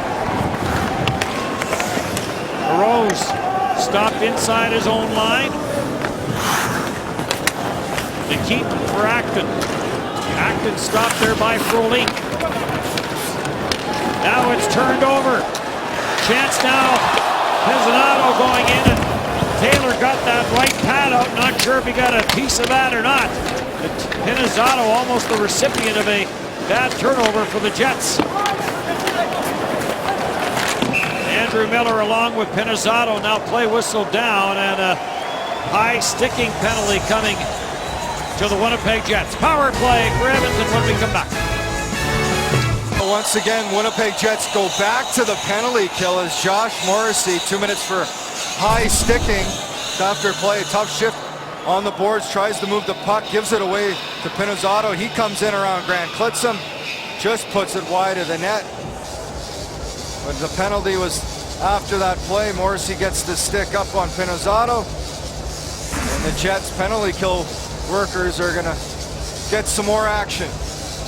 Burrows stopped inside his own line. Nikitin for Acton. Acton stopped there by Frolik. Now it's turned over. Chance now. Pizzonato going in, and Taylor got that right pad out. Not sure if he got a piece of that or not. But Pizzonato almost the recipient of a bad turnover for the Jets. Andrew Miller along with Pizzonato, now play whistle down, and a high sticking penalty coming to the Winnipeg Jets. Power play for Edmonton when we come back. Once again, Winnipeg Jets go back to the penalty kill as Josh Morrissey, 2 minutes for high sticking. After play, a tough shift on the boards, tries to move the puck, gives it away to Pizzonato. He comes in around Grant Clitsome, just puts it wide of the net. But the penalty was after that play. Morrissey gets the stick up on Pizzonato, and the Jets penalty kill workers are gonna get some more action.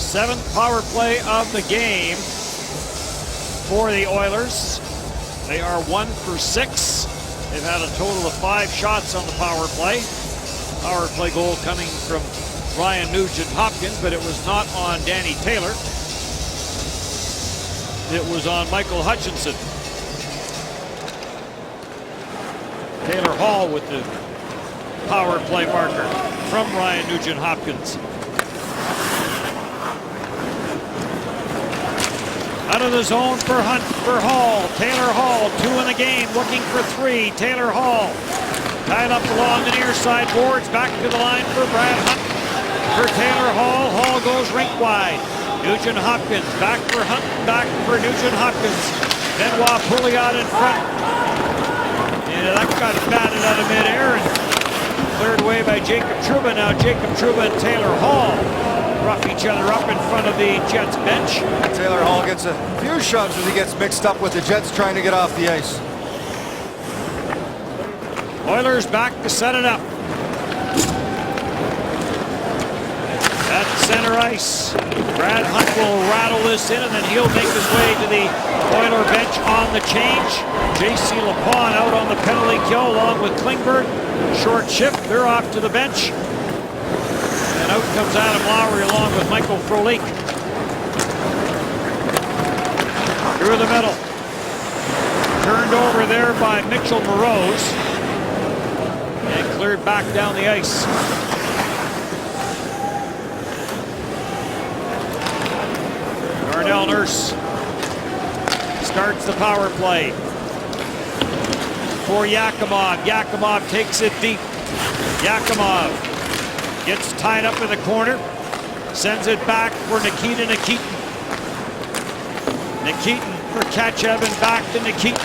7th power play of the game for the Oilers. They are 1 for 6. They've had a total of 5 shots on the power play. Power play goal coming from Ryan Nugent-Hopkins, but it was not on Danny Taylor. It was on Michael Hutchinson. Taylor Hall with the power play marker from Ryan Nugent-Hopkins. Out of the zone for Hunt for Hall. Taylor Hall, 2 in the game, looking for 3. Taylor Hall tied up along the near side boards. Back to the line for Brad Hunt. For Taylor Hall. Hall goes rink wide. Nugent-Hopkins back for Hunt, back for Nugent-Hopkins. Benoit Pouliot in front. And that got batted out of midair and cleared away by Jacob Trouba. Now Jacob Trouba and Taylor Hall rough each other up in front of the Jets bench. Taylor Hall gets a few shoves as he gets mixed up with the Jets trying to get off the ice. Oilers back to set it up. At center ice, Brad Hunt will rattle this in, and then he'll make his way to the Oiler bench on the change. J.C. Lapon out on the penalty kill along with Klingberg. Short shift, they're off to the bench. And out comes Adam Lowry along with Michael Frolik. Through the middle. Turned over there by Mitchell Moroz. And cleared back down the ice. Darnell Nurse starts the power play for Yakimov. Yakimov takes it deep. Yakimov gets tied up in the corner, sends it back for Nikita Nikitin. Nikitin for Kachev and back to Nikitin.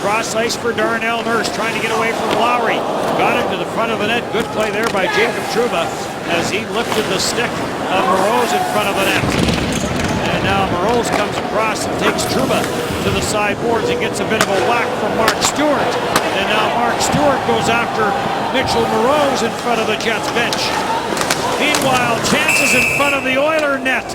Cross ice for Darnell Nurse, trying to get away from Lowry. Got him to the front of the net. Good play there by Jacob Trouba as he lifted the stick of Moroz in front of the net. And now Moroz comes across and takes Trouba to the sideboards and gets a bit of a whack from Mark Stewart. And now Mark Stewart goes after Mitchell Moroz in front of the Jets bench. Meanwhile, chances in front of the Oiler net.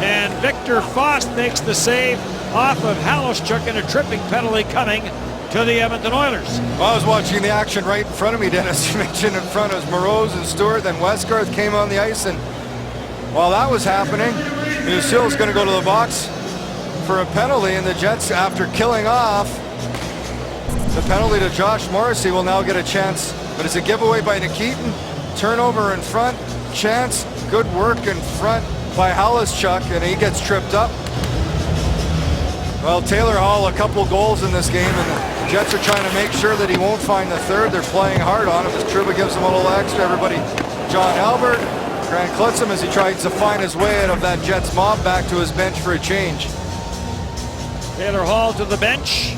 And Victor Fost makes the save off of Halischuk, and a tripping penalty coming to the Edmonton Oilers. Well, I was watching the action right in front of me, Dennis. You mentioned in front of Moroz and Stewart, then Westgarth came on the ice, and while that was happening, Musil's going to go to the box for a penalty, and the Jets, after killing off the penalty to Josh Morrissey, will now get a chance. But it's a giveaway by Nikitin. Turnover in front. Chance. Good work in front by Halischuk, and he gets tripped up. Well, Taylor Hall, a couple goals in this game, and the Jets are trying to make sure that he won't find the third. They're playing hard on him as Trouba gives him a little extra. Everybody, John Albert, Grant Clitsome, as he tries to find his way out of that Jets mob back to his bench for a change. Taylor Hall to the bench.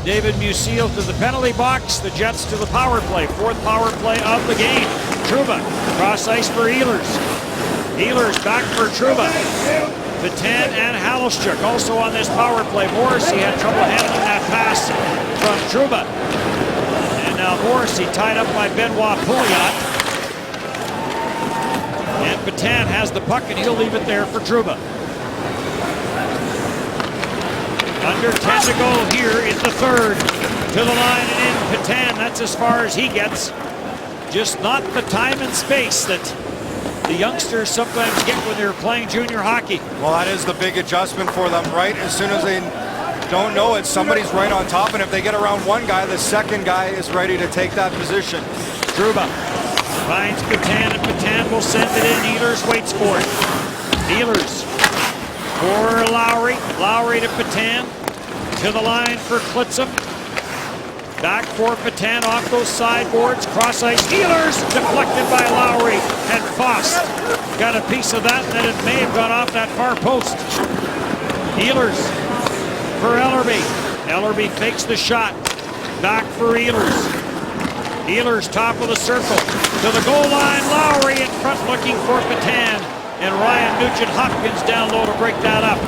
David Musil to the penalty box. The Jets to the power play. 4th power play of the game. Trouba, cross ice for Ehlers. Ehlers back for Trouba. Petan and Halischuk also on this power play. Morrissey had trouble handling that pass from Trouba. And now Morrissey tied up by Benoit Pouliot. And Petan has the puck, and he'll leave it there for Trouba. Under 10 to go here in the third. To the line and in. Petan, that's as far as he gets. Just not the time and space that the youngsters sometimes get when they're playing junior hockey. Well, that is the big adjustment for them, right? As soon as they don't know it, somebody's right on top, and if they get around one guy, the second guy is ready to take that position. Trouba finds Petan, and Petan will send it in. Ehlers waits for it. Ehlers for Lowry. Lowry to Petan. To the line for Klitzum. Back for Petan off those sideboards. Cross ice. Ehlers deflected by Lowry. And Foss got a piece of that, and then it may have gone off that far post. Ehlers for Ellerby. Ellerby fakes the shot. Back for Ehlers. Ehlers top of the circle. To the goal line. Lowry in front looking for Petan. And Ryan Nugent-Hopkins down low to break that up.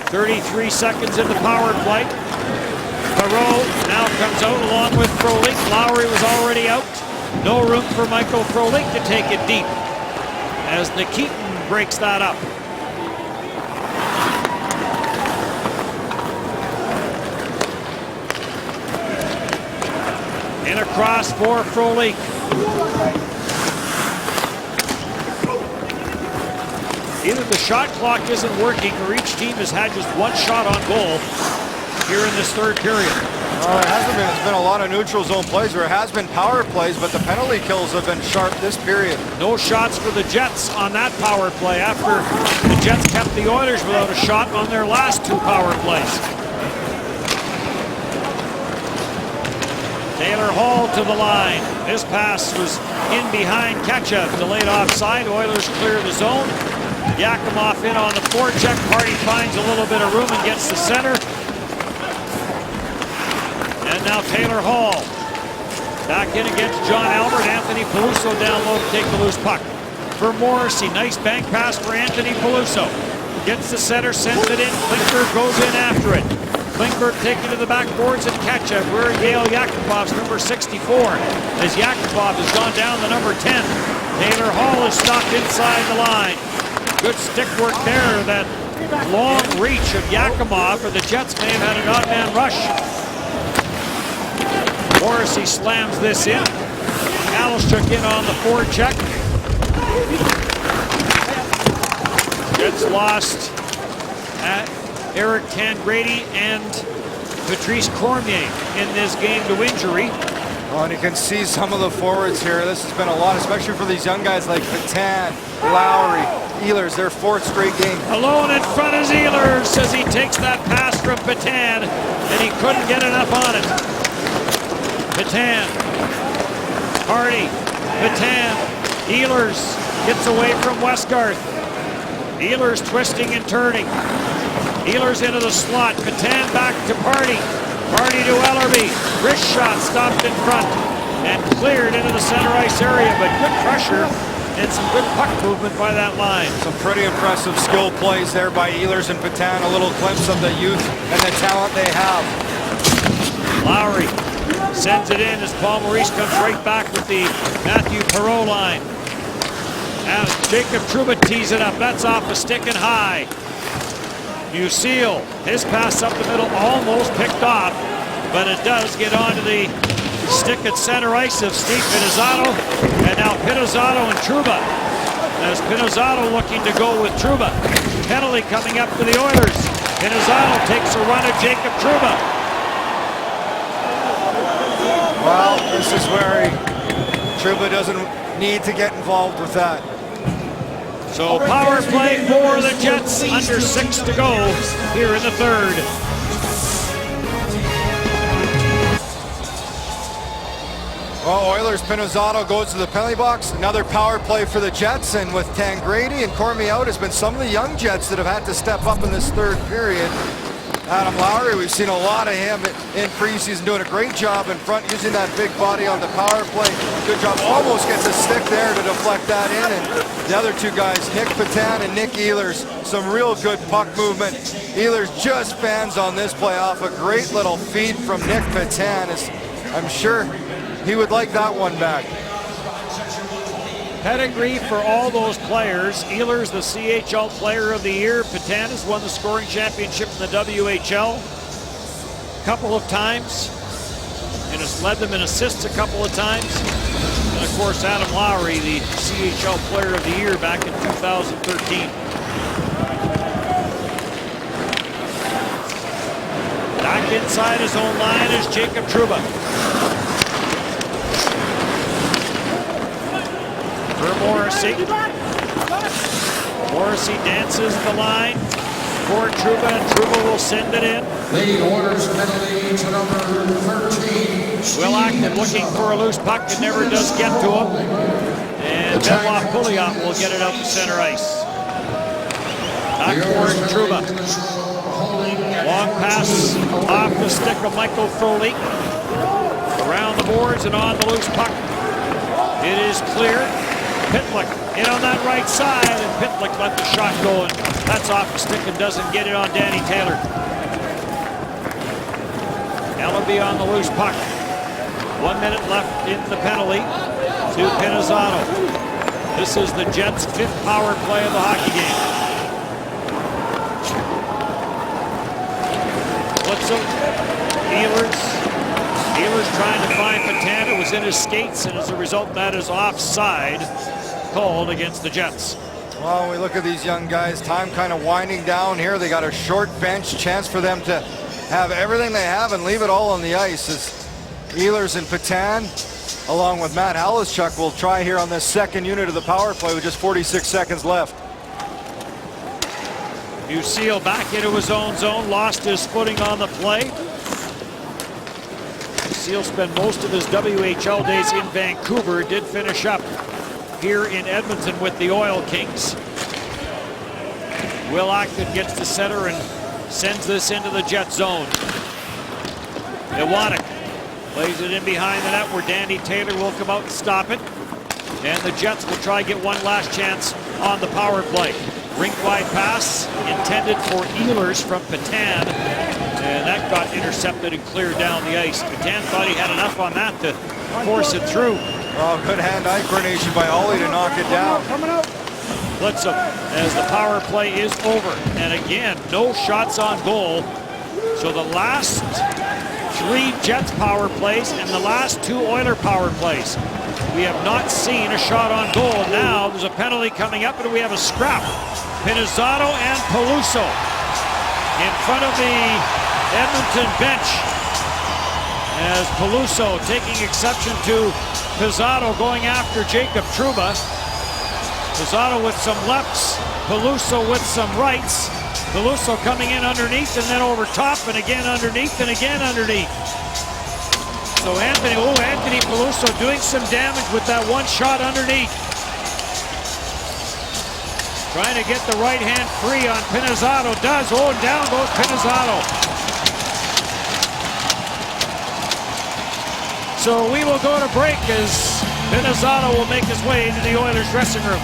33 seconds in the power play. Perreault now comes out along with Frolik. Lowry was already out. No room for Michael Frolik to take it deep as Nikitin breaks that up. In across for Frolik. Either the shot clock isn't working or each team has had just one shot on goal here in this third period. Well, it hasn't been. It's been a lot of neutral zone plays where it has been power plays, but the penalty kills have been sharp this period. No shots for the Jets on that power play after the Jets kept the Oilers without a shot on their last two power plays. Taylor Hall to the line. This pass was in behind Ketchup. Delayed offside. Oilers clear the zone. Yakimov in on the forecheck. Hardy finds a little bit of room and gets the center. And now Taylor Hall. Back in against John Albert. Anthony Peluso down low to take the loose puck. For Morrissey. Nice bank pass for Anthony Peluso. Gets the center, sends it in. Klingberg goes in after it. Klingberg taken to the backboards and Ketchup. Where Yale Yakimov's number 64. As Yakimov has gone down the number 10. Taylor Hall is stopped inside the line. Good stick work there. That long reach of Yakimov, or the Jets may have had an odd man rush. Morrissey slams this in. Alishuk in on the forecheck. Jets lost at Eric Tangradi and Patrice Cormier in this game to injury. Oh, and you can see some of the forwards here. This has been a lot, especially for these young guys like Petan, Lowry, Ehlers, their fourth straight game. Alone in front is Ehlers as he takes that pass from Petan, and he couldn't get enough on it. Petan, Hardy, Petan, Ehlers gets away from Westgarth. Ehlers twisting and turning. Ehlers into the slot. Petan back to Party. Party to Ellerby. Wrist shot stopped in front and cleared into the center ice area, but good pressure and some good puck movement by that line. Some pretty impressive skill plays there by Ehlers and Petan. A little glimpse of the youth and the talent they have. Lowry sends it in as Paul Maurice comes right back with the Matthew Perreault line. As Jacob Trouba tees it up, that's off a stick and high. Musil, his pass up the middle almost picked off, but it does get onto the stick at center ice of Steve Pinizzato, and now Pinizzato and Trouba. As Pinizzato looking to go with Trouba. Penalty coming up for the Oilers. Pinizzato takes a run at Jacob Trouba. Well, this is where Trouba doesn't need to get involved with that. So power play for the Jets, under 6 to go here in the third. Well, Oilers Pinizzato goes to the penalty box. Another power play for the Jets, and with Tangradi and Cormier out, has been some of the young Jets that have had to step up in this third period. Adam Lowry, we've seen a lot of him in preseason, doing a great job in front, using that big body on the power play. Good job, almost gets a stick there to deflect that in. And the other two guys, Nick Petan and Nick Ehlers, some real good puck movement. Ehlers just fans on this play off a great little feed from Nick Petan. I'm sure he would like that one back. Pedigree for all those players. Ehlers, the CHL Player of the Year. Petan has won the scoring championship in the WHL a couple of times and has led them in assists a couple of times. And of course, Adam Lowry, the CHL Player of the Year back in 2013. Back inside his own line is Jacob Trouba. For Morrissey. Morrissey dances the line for Trouba, and Trouba will send it in. The Oilers penalty to number 13. Will Acton looking for a loose puck. It never does get to him. And Benoit Pouliot will get it out to center ice. Back for Trouba. Long pass off the stick of Michael Foley. Around the boards and on the loose puck. It is clear. Pitlick in on that right side, and Pitlick let the shot go, and that's off the stick and doesn't get it on Danny Taylor. Ellaby on the loose puck. 1 minute left in the penalty to Pinizzato. This is the Jets' 5th power play of the hockey game. Blitzel, Ehlers trying to find Petan. It was in his skates, and as a result, that is offside called against the Jets. Well, we look at these young guys, time kind of winding down here. They got a short bench, chance for them to have everything they have and leave it all on the ice. As Ehlers and Petan, along with Matt Halischuk, will try here on this second unit of the power play with just 46 seconds left. Musil back into his own zone, lost his footing on the play. Musil spent most of his WHL days in Vancouver, did finish up here in Edmonton with the Oil Kings. Will Acton gets to center and sends this into the Jet zone. Iwanek plays it in behind the net where Danny Taylor will come out and stop it. And the Jets will try to get one last chance on the power play. Rink-wide pass intended for Ehlers from Petan. And that got intercepted and cleared down the ice. Petan thought he had enough on that to force it through. Oh, good hand-eye coordination by Ollie to knock it down. Blitz as the power play is over. And again, no shots on goal. So the last 3 Jets power plays and the last 2 Oiler power plays, we have not seen a shot on goal. Now there's a penalty coming up and we have a scrap. Pinizzato and Peluso in front of the Edmonton bench. As Peluso taking exception to Pizzato going after Jacob Trouba. Pizzato with some lefts, Peluso with some rights. Peluso coming in underneath and then over top and again underneath and again underneath. So Anthony Peluso doing some damage with that one shot underneath. Trying to get the right hand free on Pinizzato. Does. Oh, and down goes Pinizzato. So we will go to break as Pinizzato will make his way into the Oilers dressing room.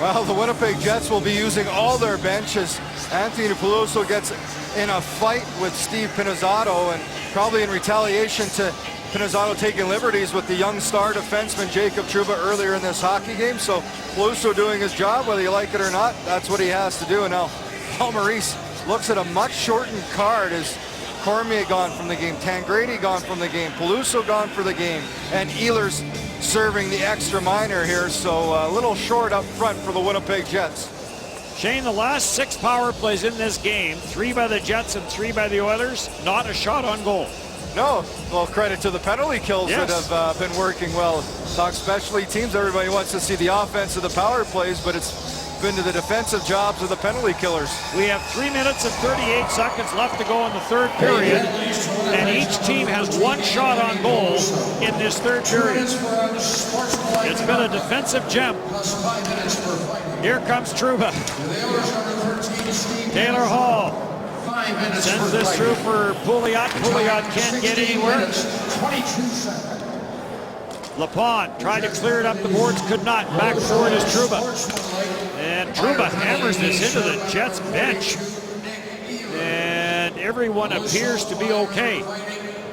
Well, the Winnipeg Jets will be using all their benches. Anthony Peluso gets in a fight with Steve Pinizzato, and probably in retaliation to Pinizzato taking liberties with the young star defenseman Jacob Trouba earlier in this hockey game. So Peluso doing his job, whether you like it or not, that's what he has to do. And now Paul Maurice looks at a much shortened card as Cormier gone from the game, Tangradi gone from the game, Peluso gone for the game, and Ehlers serving the extra minor here. So a little short up front for the Winnipeg Jets. Shane, the last 6 power plays in this game, 3 by the Jets and 3 by the Oilers, not a shot on goal. No, well, credit to the penalty kills that have been working well. Talk specialty teams, everybody wants to see the offense of the power plays, but it's been to the defensive jobs of the penalty killers. We have 3 minutes and 38 seconds left to go in the 3rd period, and each team has 1 shot on goal in this 3rd period. It's been a defensive gem. Here comes Trouba. Taylor Hall sends this through for Pouliot. Pouliot can't get anywhere. Lapont tried to clear it up the boards, could not. Back forward is Trouba. And Trouba hammers this into the Jets bench. And everyone appears to be okay.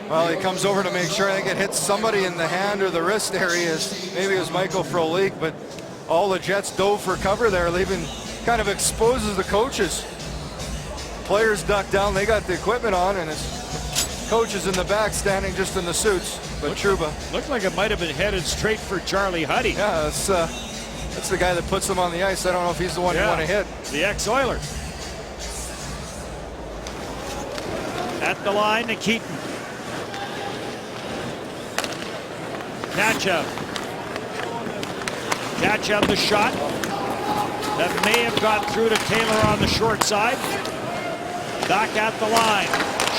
Well, he comes over to make sure. I think it hits somebody in the hand or the wrist areas. Maybe it was Michael Frolik, but all the Jets dove for cover there, leaving kind of exposes the coaches. Players duck down, they got the equipment on, and his coach is in the back standing just in the suits. But Trouba. Looked like it might have been headed straight for Charlie Huddy. Yeah, that's the guy that puts them on the ice. I don't know if he's the one you want to hit. The ex-Oiler. At the line, Nikitin. Kachev. Kachev the shot. That may have got through to Taylor on the short side. Back at the line.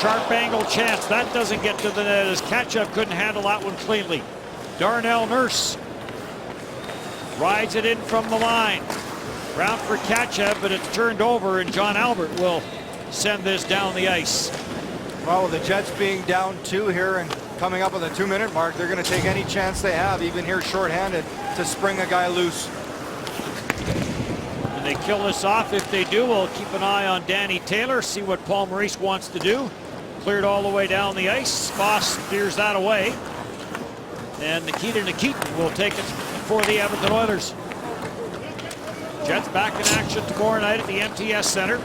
Sharp angle chance. That doesn't get to the net as Kachev couldn't handle that one cleanly. Darnell Nurse rides it in from the line. Round for Kachev, but it's turned over, and John Albert will send this down the ice. Well, with the Jets being down 2 here and coming up on the 2-minute mark, they're going to take any chance they have, even here shorthanded, to spring a guy loose. And they kill this off. If they do, we'll keep an eye on Danny Taylor, see what Paul Maurice wants to do. Cleared all the way down the ice. Foss steers that away. And Nikita Nikitin will take it for the Edmonton Oilers. Jets back in action tomorrow night at the MTS Center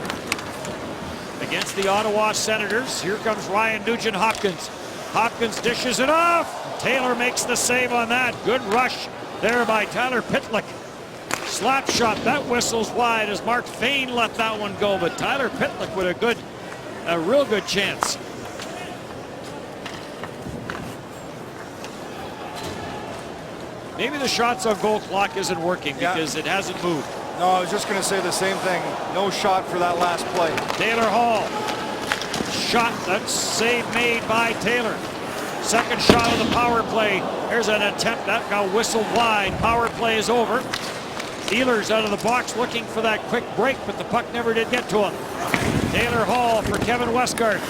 against the Ottawa Senators. Here comes Ryan Nugent-Hopkins. Hopkins dishes it off. Taylor makes the save on that. Good rush there by Tyler Pitlick. Slap shot. That whistles wide as Mark Fane let that one go, but Tyler Pitlick with a real good chance. Maybe the shots on goal clock isn't working because it hasn't moved. No, I was just going to say the same thing. No shot for that last play. Taylor Hall. Shot. That's save made by Taylor. Second shot of the power play. Here's an attempt that got whistled wide. Power play is over. Ehlers out of the box looking for that quick break, but the puck never did get to him. Taylor Hall for Kevin Westgard.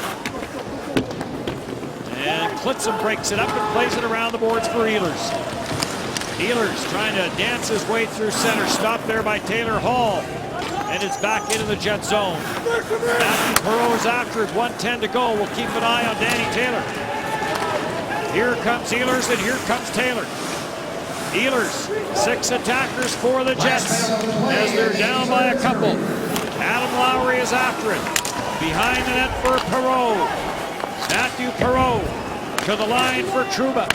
And Klitzum breaks it up and plays it around the boards for Ehlers. Ehlers trying to dance his way through center. Stopped there by Taylor Hall. And it's back into the Jet zone. Matthew Perreault's after it. 1:10 to go. We'll keep an eye on Danny Taylor. Here comes Ehlers and here comes Taylor. Ehlers, 6 attackers for the Jets as they're down by a couple. Adam Lowry is after it. Behind the net for Perreault. Matthew Perreault to the line for Trouba.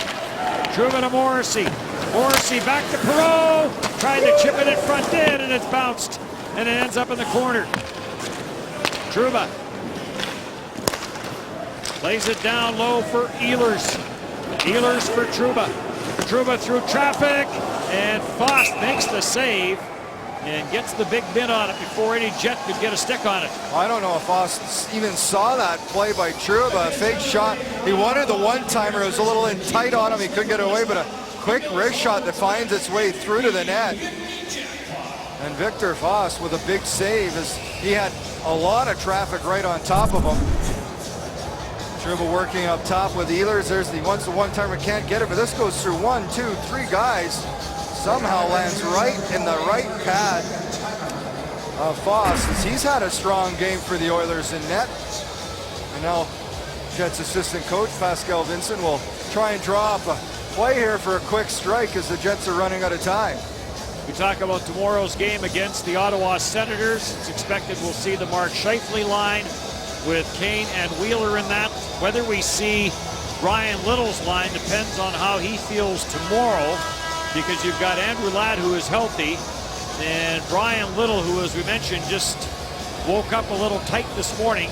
Trouba to Morrissey. Morrissey back to Perreault. Tried to chip it in front, did, and it's bounced. And it ends up in the corner. Trouba plays it down low for Ehlers. Ehlers for Trouba. Trouba through traffic, and Foss makes the save and gets the big bin on it before any Jet could get a stick on it. I don't know if Foss even saw that play by Trouba. A fake shot. He wanted the one-timer. It was a little in tight on him. He couldn't get away, but a quick wrist shot that finds its way through to the net. And Victor Foss with a big save as he had a lot of traffic right on top of him. Trouba working up top with Ehlers. There's the one-timer, can't get it, but this goes through 1, 2, 3 guys. Somehow lands right in the right pad of Foss, as he's had a strong game for the Oilers in net. And now Jets assistant coach Pascal Vincent will try and draw up a play here for a quick strike as the Jets are running out of time. We talk about tomorrow's game against the Ottawa Senators. It's expected we'll see the Mark Scheifele line with Kane and Wheeler in that. Whether we see Brian Little's line depends on how he feels tomorrow, because you've got Andrew Ladd, who is healthy, and Brian Little, who, as we mentioned, just woke up a little tight this morning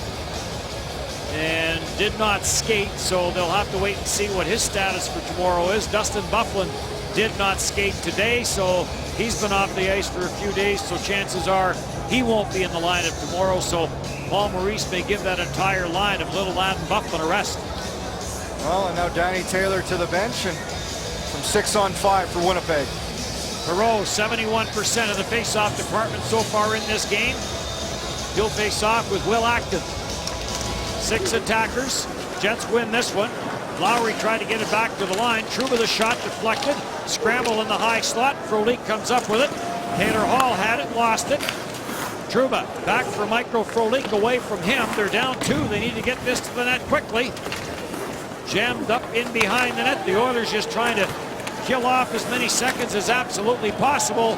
and did not skate, so they'll have to wait and see what his status for tomorrow is. Dustin Byfuglien did not skate today, so he's been off the ice for a few days, so chances are he won't be in the lineup tomorrow, so Paul Maurice may give that entire line of Little, Ladd, and Byfuglien a rest. Well, and now Danny Taylor to the bench, and from 6 on 5 for Winnipeg. Perreault, 71% of the face-off department so far in this game. He'll face off with Will Acton. 6 attackers. Jets win this one. Lowry tried to get it back to the line. Trouba the shot deflected. Scramble in the high slot. Frolik comes up with it. Taylor Hall had it, lost it. Trouba back for Micro Frolik, away from him. They're down 2. They need to get this to the net quickly. jammed up in behind the net. The Oilers just trying to kill off as many seconds as absolutely possible.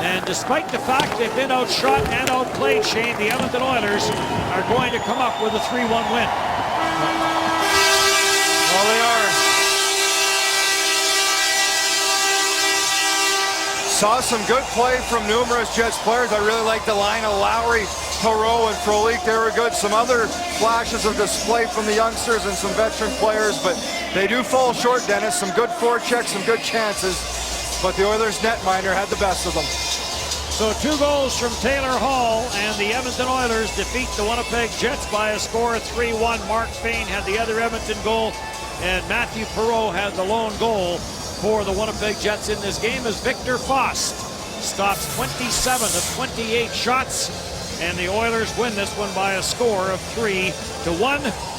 And despite the fact they've been outshot and outplayed, Shane, the Edmonton Oilers are going to come up with a 3-1 win. Well, they are. Saw some good play from numerous Jets players. I really like the line of Lowry, Perreault, and Frolik. They were good. Some other flashes of display from the youngsters and some veteran players, but they do fall short, Dennis. Some good forechecks, some good chances, but the Oilers netminder had the best of them. So 2 goals from Taylor Hall, and the Edmonton Oilers defeat the Winnipeg Jets by a score of 3-1. Mark Fane had the other Edmonton goal, and Matthew Perreault had the lone goal for the Winnipeg Jets in this game as Victor Fost stops 27 of 28 shots, and the Oilers win this one by a score of 3-1.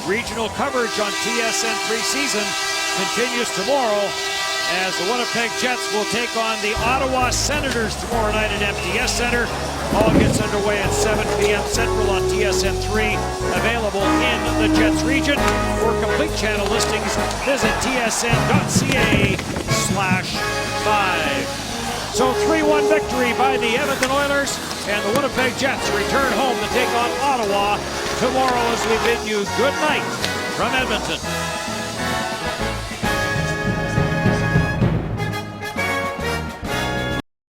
Regional coverage on TSN preseason continues tomorrow as the Winnipeg Jets will take on the Ottawa Senators tomorrow night at MTS Center. All gets underway at 7 p.m. Central on TSN3, available in the Jets region. For complete channel listings, visit tsn.ca/5. So 3-1 victory by the Edmonton Oilers, and the Winnipeg Jets return home to take on Ottawa tomorrow as we bid you good night from Edmonton.